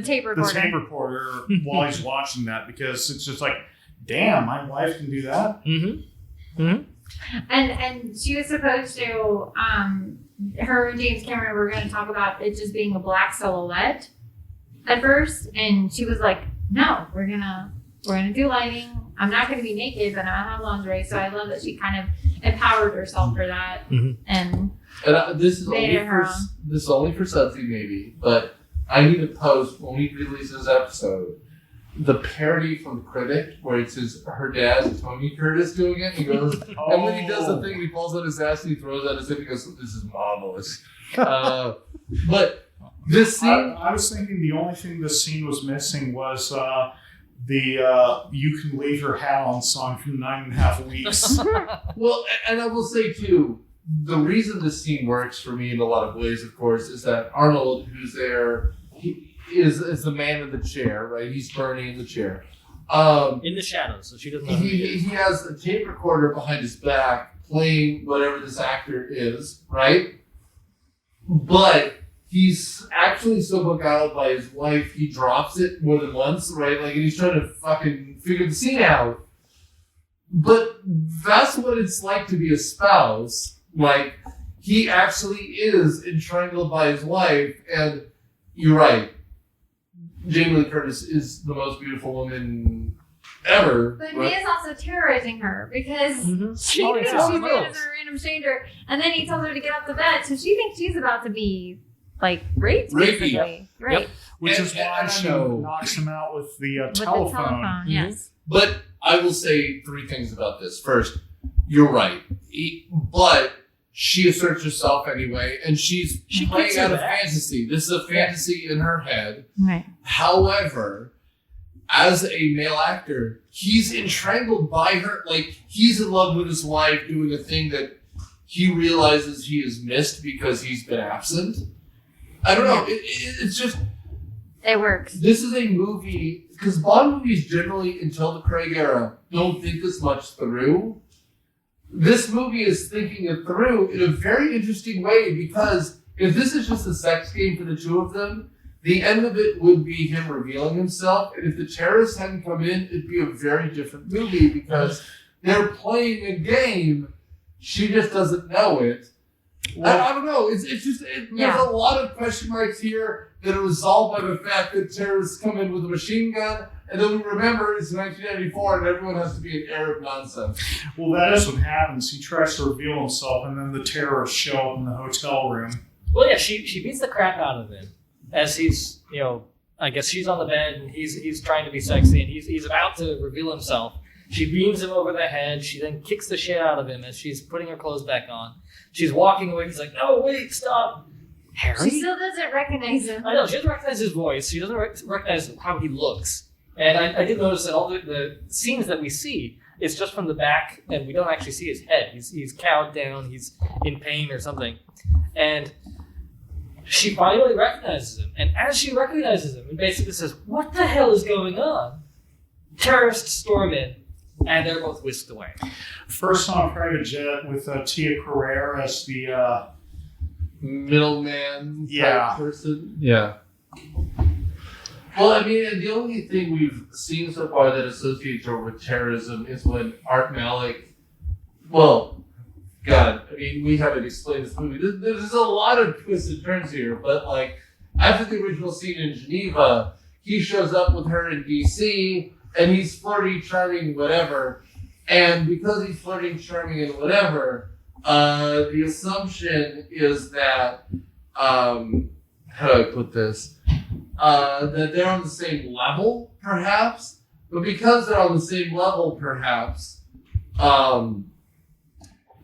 tape recorder while he's watching that, because it's just like, damn, my wife can do that. And she was supposed to, her and James Cameron were going to talk about it just being a black silhouette at first, and she was like, no, we're gonna do lighting. I'm not gonna be naked, but I have lingerie. So I love that she kind of empowered herself for that. And this is only for Sudsy maybe, but I need to post when we release this episode the parody from Critic where it's her dad, Tony Curtis, doing it. He goes, and when he does the thing, he falls on his ass and he throws out his hip. He goes, "This is marvelous." But this scene, I was thinking the only thing this scene was missing was the "You Can Leave Your Hat On" song from 9.5 Weeks. Well, and I will say too, the reason this scene works for me in a lot of ways, of course, is that Arnold, who's there, he is the man in the chair, right? He's burning in the chair. In the shadows, so she doesn't know who he is. He has a tape recorder behind his back playing whatever this actor is, right? But he's actually so beguiled by his wife, he drops it more than once, right? Like, and he's trying to fucking figure the scene out. But that's what it's like to be a spouse. Like, he actually is entrained by his wife, and you're right. Jamie Lee Curtis is the most beautiful woman ever. But he is also terrorizing her because she thinks she's a random stranger, and then he tells her to get off the bed, so she thinks she's about to be like raped, basically. Yep. Right. Yep. Which is why she knocks him out with the telephone. The telephone, yes. But I will say 3 things about this. First, you're right. But she asserts herself anyway, and she's playing out a fantasy. This is a fantasy in her head. Right. However, as a male actor, he's entangled by her. Like, he's in love with his wife doing a thing that he realizes he has missed because he's been absent. I don't know. It's just... It works. This is a movie... Because Bond movies generally, until the Craig era, don't think as much through. This movie is thinking it through in a very interesting way, because if this is just a sex game for the two of them, the end of it would be him revealing himself. And if the terrorists hadn't come in, it'd be a very different movie, because they're playing a game. She just doesn't know it. Well, I don't know. It's just there's a lot of question marks here that are resolved by the fact that terrorists come in with a machine gun, and then we remember it's 1994 and everyone has to be an Arab nonsense. Well, that is what happens. He tries to reveal himself, and then the terrorists show up in the hotel room. Well, yeah, she beats the crap out of him as he's, I guess she's on the bed and he's trying to be sexy and he's about to reveal himself. She beams him over the head. She then kicks the shit out of him as she's putting her clothes back on. She's walking away. He's like, "No, wait, stop." Harry? She still doesn't recognize him. I know. She doesn't recognize his voice. She doesn't recognize how he looks. And I did notice that all the scenes that we see is just from the back, and we don't actually see his head. He's cowed down, he's in pain or something. And she finally recognizes him. And as she recognizes him and basically says, "What the hell is going on?" Terrorists storm in, and they're both whisked away. First on a private jet with Tia Carrere as the middleman Yeah. type person. Yeah. Well, I mean, and the only thing we've seen so far that associates her with terrorism is when Malik. Well, God, I mean, we haven't explained this movie. There's a lot of twists and turns here, but like after the original scene in Geneva, he shows up with her in DC, and he's flirty, charming, whatever. And because he's flirting, charming, and whatever, the assumption is that how do I put this? That they're on the same level, perhaps. But because they're on the same level, perhaps,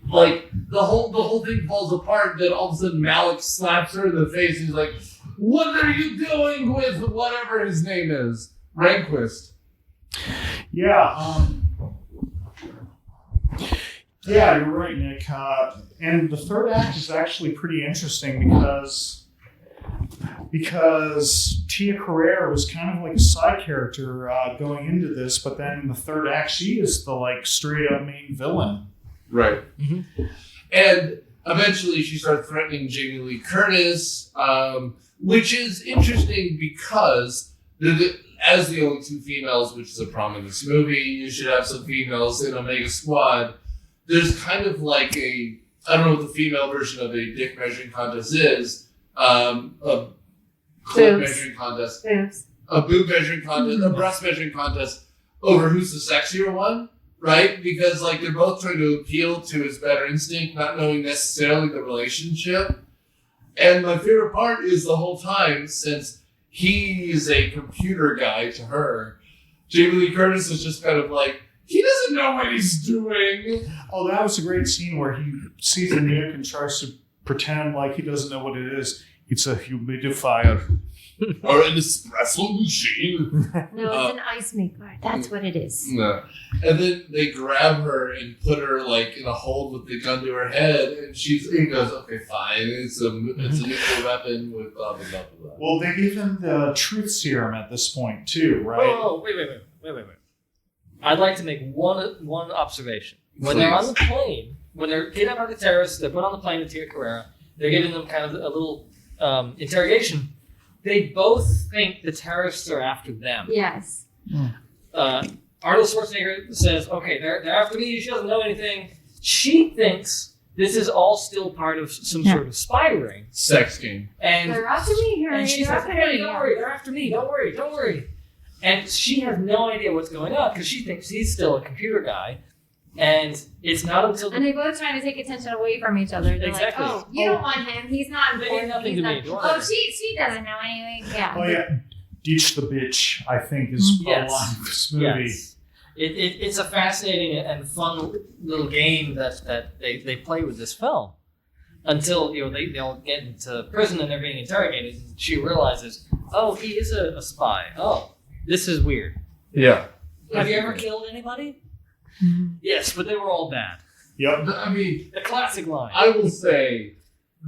like the whole thing falls apart. Then all of a sudden, Malik slaps her in the face. And he's like, "What are you doing with whatever his name is, Rehnquist?" Yeah. Yeah, you're right, Nick. And the third act is actually pretty interesting because Tia Carrere was kind of like a side character going into this, but then in the third act, she is the like straight up main villain. Right. Mm-hmm. And eventually, she starts threatening Jamie Lee Curtis, which is interesting because as the only two females, which is a problem in this movie, you should have some females in Omega Squad. There's kind of like I don't know what the female version of a dick measuring contest is. A clit measuring contest. Boobs. A boob measuring contest. A breast measuring contest over who's the sexier one, right? Because like they're both trying to appeal to his better instinct, not knowing necessarily the relationship. And my favorite part is the whole time, since he's a computer guy to her, Jamie Lee Curtis is just kind of like, he doesn't know what he's doing. Oh, that was a great scene where he sees a nuke and tries to pretend like he doesn't know what it is. It's a humidifier. Or an espresso machine. No, it's an ice maker. That's what it is. No. And then they grab her and put her like in a hold with the gun to her head, and he goes, "Okay, fine. It's a nuclear weapon with blah blah blah blah." Well, they give him the truth serum at this point too, right? Oh, wait. I'd like to make one observation. When they're on the plane, when they're kidnapping the terrorists, they're put on the plane with Tia Carrere. They're giving them kind of a little interrogation. They both think the terrorists are after them. Yes. Arnold Schwarzenegger says, "Okay, they're after me. She doesn't know anything." She thinks this is all still part of some sort of spy ring, sex game, and they're after me, Harry. And she says, "Hey, don't worry. They're after me. Don't worry." And she has no idea what's going on because she thinks he's still a computer guy. And it's not until... And they both trying to take attention away from each other. They're exactly. like, you don't want him. He's not important. They mean nothing to me. She doesn't know anyway. Yeah. Oh, yeah. Ditch the bitch, I think, is a line of this movie. Yes. It's a fascinating and fun little game that they play with this film. Until they all get into prison and they're being interrogated. And she realizes, oh, he is a spy. Oh. This is weird. Yeah. Have you ever killed anybody? Mm-hmm. Yes, but they were all bad. Yep. I mean, the classic line. I will say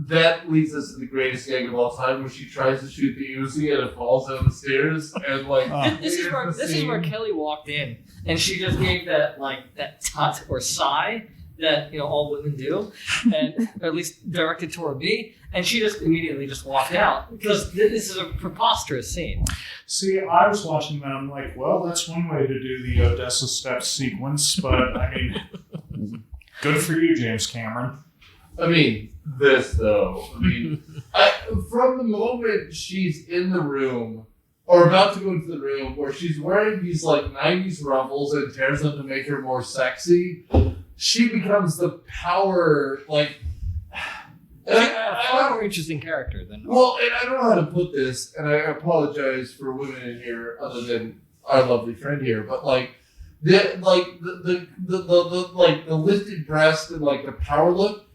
that leads us to the greatest gag of all time, where she tries to shoot the Uzi and it falls down the stairs, and like this is where Kelly walked in, and she just gave that tut or sigh that all women do, and or at least directed toward me, and she just immediately just walked out because this is a preposterous scene. See, I was watching that, I'm like, well, that's one way to do the Odessa Steps sequence, but I mean, good for you, James Cameron. I mean, this though. I mean, from the moment she's in the room or about to go into the room, where she's wearing these like 90s ruffles and tears them to make her more sexy, she becomes the power, like... a far more interesting character than... Well, and I don't know how to put this, and I apologize for women in here other than our lovely friend here, but like the lifted breast and like the power look,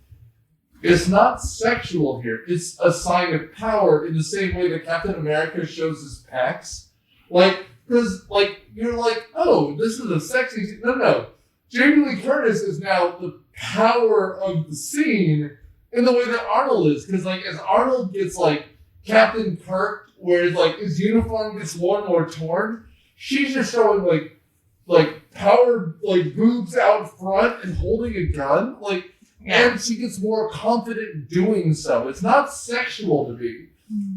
it's not sexual here. It's a sign of power in the same way that Captain America shows his pecs. Like, Because, like, you're like, oh, this is a sexy scene. No. Jamie Lee Curtis is now the power of the scene in the way that Arnold is. Because, like, as Arnold gets, like, Captain Kirk, where, like, his uniform gets more and more torn, she's just showing, like power, like, boobs out front and holding a gun. Like, and she gets more confident doing so. It's not sexual to me.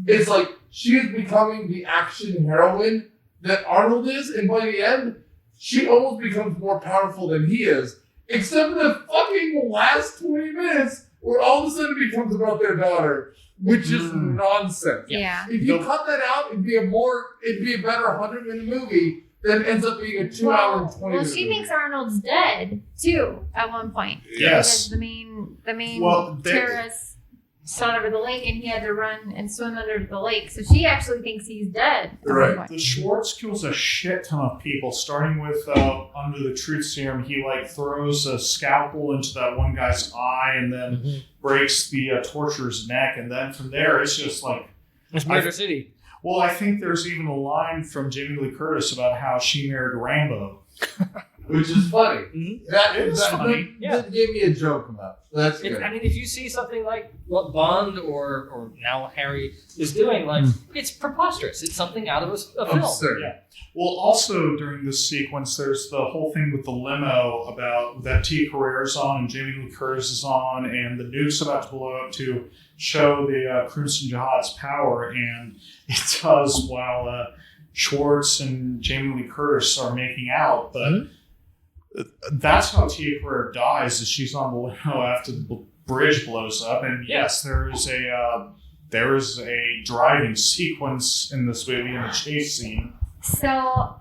It's like she is becoming the action heroine that Arnold is, and by the end, she almost becomes more powerful than he is. Except for the fucking last 20 minutes, where all of a sudden it becomes about their daughter, which is nonsense. Yeah. If you cut that out, it'd be a better 100-minute movie than ends up being a 2-hour and 20 minute Well, she thinks Arnold's dead too at one point. Yes. Because the main terrorist shot over the lake, and he had to run and swim under the lake. So she actually thinks he's dead. Right. The Schwartz kills a shit ton of people, starting with under the truth serum. He like throws a scalpel into that one guy's eye, and then breaks the torturer's neck, and then from there it's just like it's Murder City. Well, I think there's even a line from Jamie Lee Curtis about how she married Rambo. Which is funny. Mm-hmm. That is funny. That gave me a joke about. That's good. I mean, if you see something like what Bond or now Harry is doing, like, it's preposterous. It's something out of a film. Absurd. Yeah. Well, also during this sequence, there's the whole thing with the limo about that T. Carrere's on and Jamie Lee Curtis is on, and the nuke's about to blow up to show the Crimson Jihad's power, and it does while Schwartz and Jamie Lee Curtis are making out, but that's how Tia Carrere dies, is she's on the limo after the bridge blows up, and yes, there is a driving sequence in this movie in the chase scene. So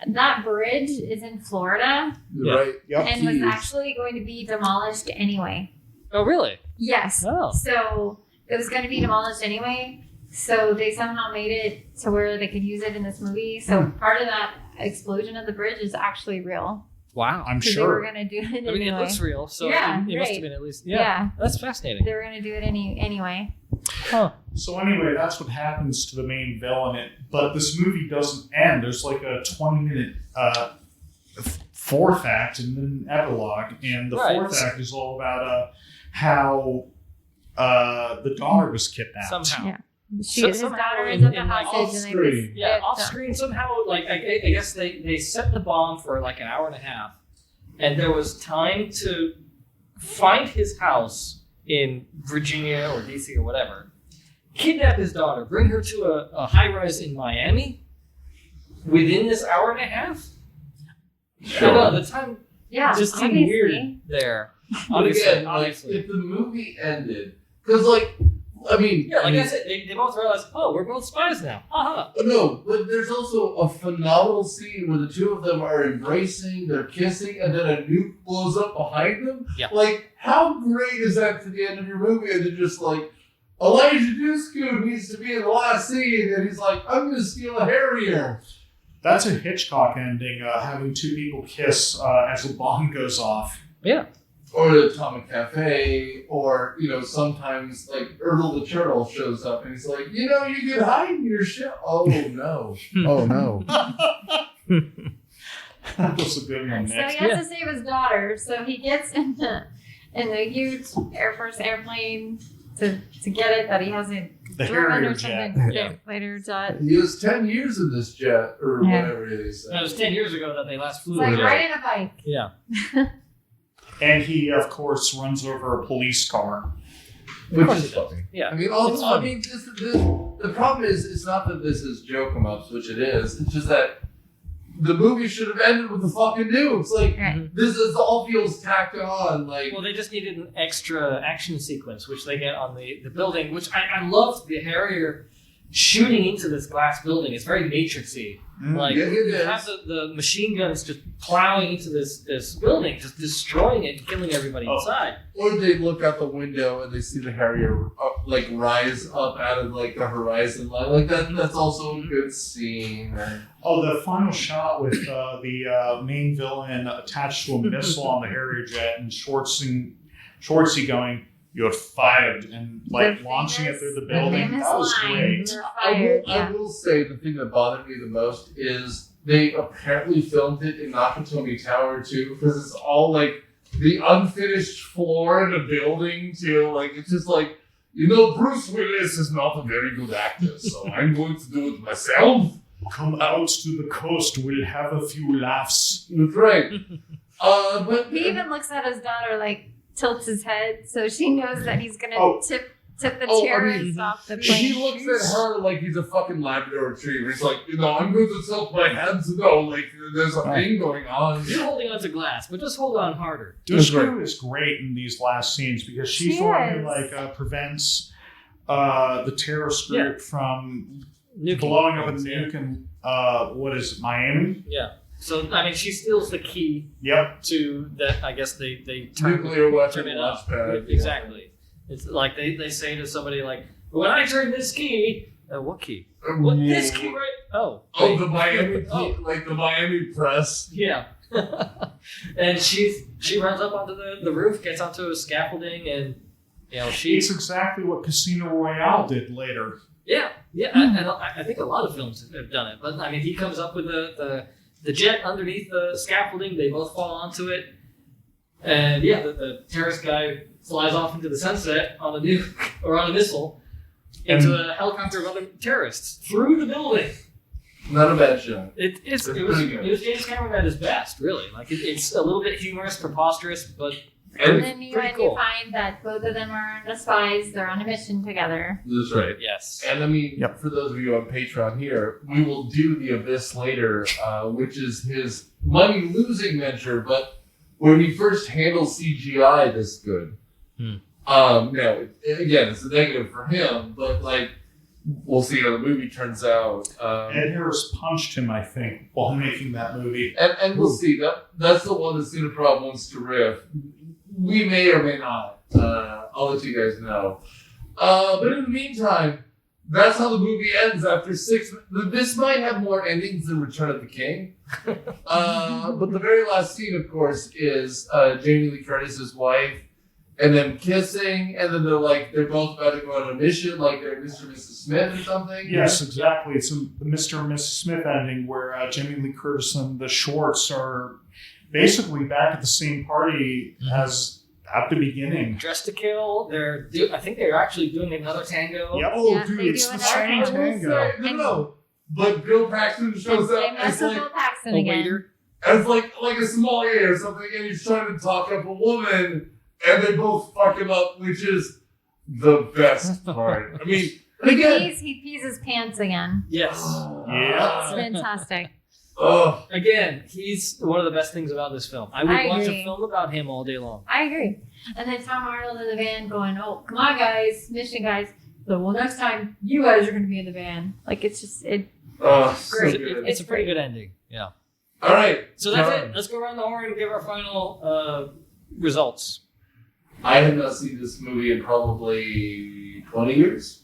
that bridge is in Florida, Right? Yep. and was actually going to be demolished anyway. Oh, really? Yes. Oh. So it was going to be demolished anyway. So they somehow made it to where they could use it in this movie. So part of that explosion of the bridge is actually real. Wow. I'm They were sure. going to do it anyway. I mean, it looks real, so Yeah, it must right. have been at least. Yeah. That's fascinating. They were going to do it anyway. Huh. So anyway, that's what happens to the main villain. But this movie doesn't end. There's like a 20-minute fourth act and then epilogue. And the fourth act is all about how the daughter was kidnapped. Somehow. Yeah. His Somehow daughter in- is up in, the like, hostage, and off-screen. Yeah, off screen somehow, like, I guess they set the bomb for like an hour and a half, and there was time to find his house in Virginia or DC or whatever, kidnap his daughter, bring her to a high-rise in Miami within this hour and a half? Sure. I don't know, the time Yeah, just seemed obviously. weird there. But again, Obviously. like, if the movie ended, because, like, I mean, Yeah, like I said, they both realized, oh, we're both spies now. Haha. No, but there's also a phenomenal scene where the two of them are embracing, they're kissing, and then a nuke blows up behind them. Yeah. Like, how great is that to the end of your movie? And they're just like, Eliza Dushku needs to be in the last scene, and he's like, I'm going to steal a Harrier. That's a Hitchcock ending, having two people kiss as a bomb goes off. Yeah. Or the Atomic Cafe, or, you know, sometimes, like, Erdl the Turtle shows up, and he's like, you know, you can hide in your shell. Oh, no. Oh, no. That was a good one, So Nick. he has to save his daughter. So he gets in the huge Air Force airplane to get it that he hasn't The driven Harrier or jet. something. Yeah. Later jet. He was 10 years in this jet, or Yeah. whatever it is. That was 10 years ago that they last flew. It's like it. riding a bike. Yeah. And he, of course, runs over a police car. Which course is it does. funny. Yeah. I mean, It's funny. the problem is, it's not that this is joke em ups, which it is. It's just that the movie should have ended with the fucking nukes. Like, Right. this is all feels tacked on. Like, Well, they just needed an extra action sequence, which they get on the building, which I loved the Harrier shooting into this glass building. It's very Matrixy. Like, Yeah, it you is. have the machine guns just plowing into this building, just destroying it and killing everybody inside. or they look out the window and they see the Harrier like rise up out of like the horizon line. Like that's also a good scene. Oh, the final shot with the main villain attached to a missile on the Harrier jet and Schwartzy going, you're fired, and launching it through the building. That was great. I will say the thing that bothered me the most is they apparently filmed it in Nakatomi Tower too, because it's all like the unfinished floor in a building too. Like it's just like, Bruce Willis is not a very good actor, so I'm going to do it myself. Come out to the coast, we'll have a few laughs. That's right. But he even looks at his daughter, like tilts his head, so she knows that he's gonna tip the terrorists off the plane. He looks at her like he's a fucking Labrador retriever. He's like, I'm going to tilt my head to know, like, there's a thing going on. You're holding onto glass, but just hold on harder. Dushku is great in these last scenes because she's the one who prevents the terrorist group from blowing up a nuke in Miami? Yeah. So, I mean, she steals the key to that. I guess they turn nuclear weapon turn it up. Pad. Exactly. It's like they say to somebody like, when I turn this key, what key? What this key, right? Oh, the Miami key, like the Miami press. Yeah. And she runs up onto the roof, gets onto a scaffolding, and it's exactly what Casino Royale did later. Yeah, and I think a lot of films have done it. But I mean, he comes up with the jet underneath the scaffolding. They both fall onto it, and the terrorist guy flies off into the sunset on a nuke or on a missile into a helicopter of other terrorists through the building. Not a bad shot. It was James Cameron at his best, really. Like it's a little bit humorous, preposterous, but. And then you find that both of them are the spies. They're on a mission together. That's right. Yes. And I mean, for those of you on Patreon here, we will do the Abyss later, which is his money-losing venture, but when he first handles CGI this good. Now, again, it's a negative for him, but like, we'll see how the movie turns out. Ed Harris punched him, I think, while making that movie. And we'll see. That's the one that Cineprob wants to riff. We may or may not. I'll let you guys know. But in the meantime, that's how the movie ends after 6 minutes. This might have more endings than Return of the King. But the very last scene, of course, is Jamie Lee Curtis's wife and them kissing, and then they're both about to go on a mission, like they're Mr. and Mrs. Smith or something. Yes, exactly. It's the Mr. and Mrs. Smith ending where Jamie Lee Curtis and the Schwartz are basically back at the same party as at the beginning. Dressed to Kill. I think they're actually doing another tango. Yep. Oh, dude, it's the same tango. No. But Bill Paxton shows up as like a waiter. As like a sommelier or something, and he's trying to talk up a woman, and they both fuck him up, which is the best part. I mean, again, he pees his pants again. Yes. Yeah. It's fantastic. Oh. Again, he's one of the best things about this film. I would watch a film about him all day long. I agree. And then Tom Arnold in the van going, "Oh, come on, guys, mission guys. So, well, next time you guys are going to be in the van." Like it's just great. So It's a pretty good ending. Yeah. All right. So that's it. Let's go around the horn and give our final results. I have not seen this movie in probably 20 years.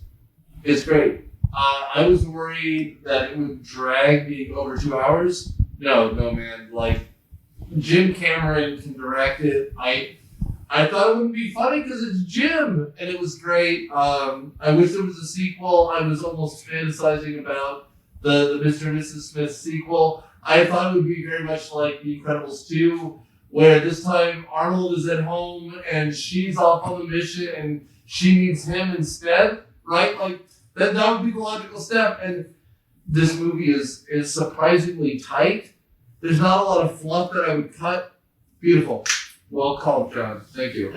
It's great. I was worried that it would drag being over 2 hours. No, man. Like, Jim Cameron can direct it. I thought it wouldn't be funny because it's Jim, and it was great. I wish there was a sequel. I was almost fantasizing about the Mr. and Mrs. Smith sequel. I thought it would be very much like The Incredibles 2, where this time Arnold is at home and she's off on the mission and she needs him instead, right? Like, that would be the logical step. And this movie is surprisingly tight. There's not a lot of fluff that I would cut. Beautiful. Well called, John. Thank you.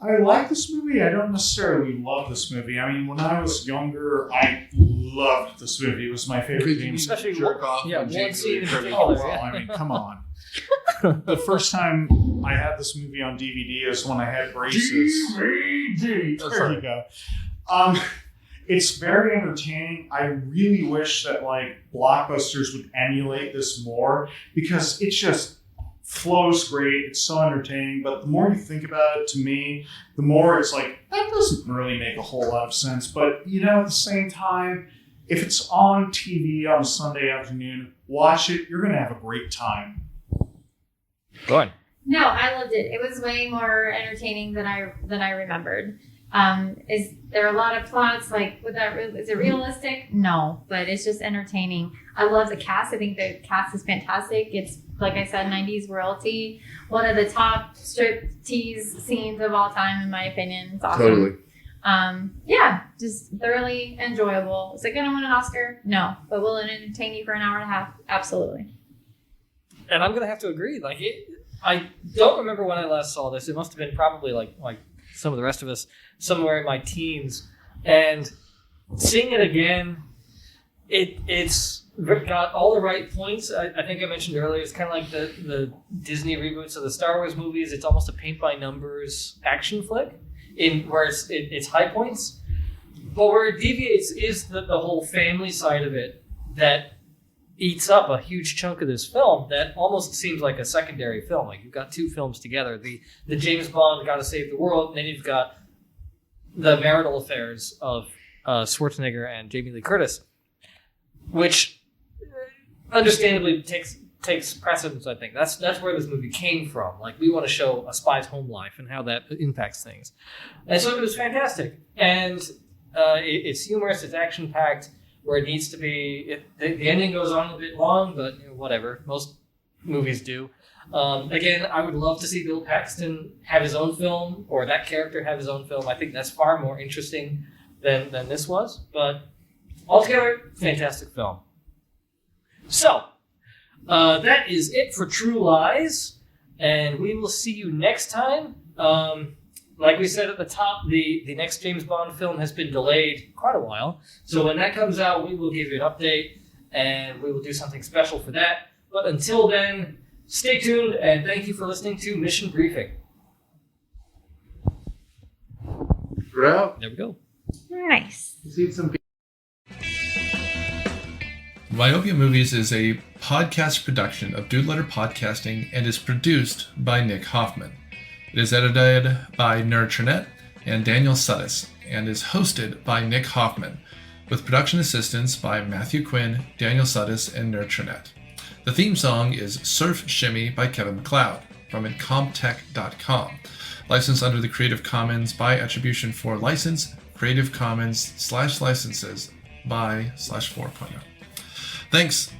I like this movie. I don't necessarily love this movie. I mean, when I was younger, I loved this movie. It was my favorite game. Especially jerk off. Yeah, one scene in particular. Oh, well, I mean, come on. The first time I had this movie on DVD is when I had braces. DVD. There you go. It's very entertaining. I really wish that blockbusters would emulate this more because it just flows great. It's so entertaining. But the more you think about it, to me, the more it's like, that doesn't really make a whole lot of sense. But, at the same time, if it's on TV on a Sunday afternoon, watch it. You're going to have a great time. Go on. No, I loved it. It was way more entertaining than I remembered. Is there a lot of plots? Like, is it realistic? No, but it's just entertaining. I love the cast. I think the cast is fantastic. It's, like I said, 90s royalty. One of the top striptease scenes of all time, in my opinion. It's awesome. Totally. Yeah, just thoroughly enjoyable. Is it going to win an Oscar? No, but will it entertain you for an hour and a half? Absolutely. And I'm going to have to agree. I don't remember when I last saw this. It must have been probably like some of the rest of us, somewhere in my teens. And seeing it again, it's got all the right points. I think I mentioned earlier, it's kind of like the Disney reboots of the Star Wars movies. It's almost a paint-by-numbers action flick, where it's high points. But where it deviates is the whole family side of it that eats up a huge chunk of this film that almost seems like a secondary film. Like, you've got two films together. The James Bond Gotta Save the World, and then you've got the marital affairs of Schwarzenegger and Jamie Lee Curtis, which understandably takes precedence, I think. That's where this movie came from. Like, we want to show a spy's home life and how that impacts things. And so it was fantastic. And it's humorous, it's action-packed, where it needs to be. The ending goes on a bit long, but whatever. Most movies do. Again, I would love to see Bill Paxton have his own film, or that character have his own film. I think that's far more interesting than this was. But altogether, fantastic film. So, that is it for True Lies, and we will see you next time. Like we said at the top, the next James Bond film has been delayed quite a while. So when that comes out, we will give you an update, and we will do something special for that. But until then, stay tuned, and thank you for listening to Mission Briefing. We're out. There we go. Nice. See some. Myopia Movies is a podcast production of Dude Letter Podcasting and is produced by Nick Hoffman. It is edited by Nerd Trinette and Daniel Sudis and is hosted by Nick Hoffman, with production assistance by Matthew Quinn, Daniel Sudis, and Nerd Trinette. The theme song is Surf Shimmy by Kevin MacLeod from Incomptech.com. Licensed under the Creative Commons by Attribution 4 license, Creative Commons /licenses by /4.0. Thanks.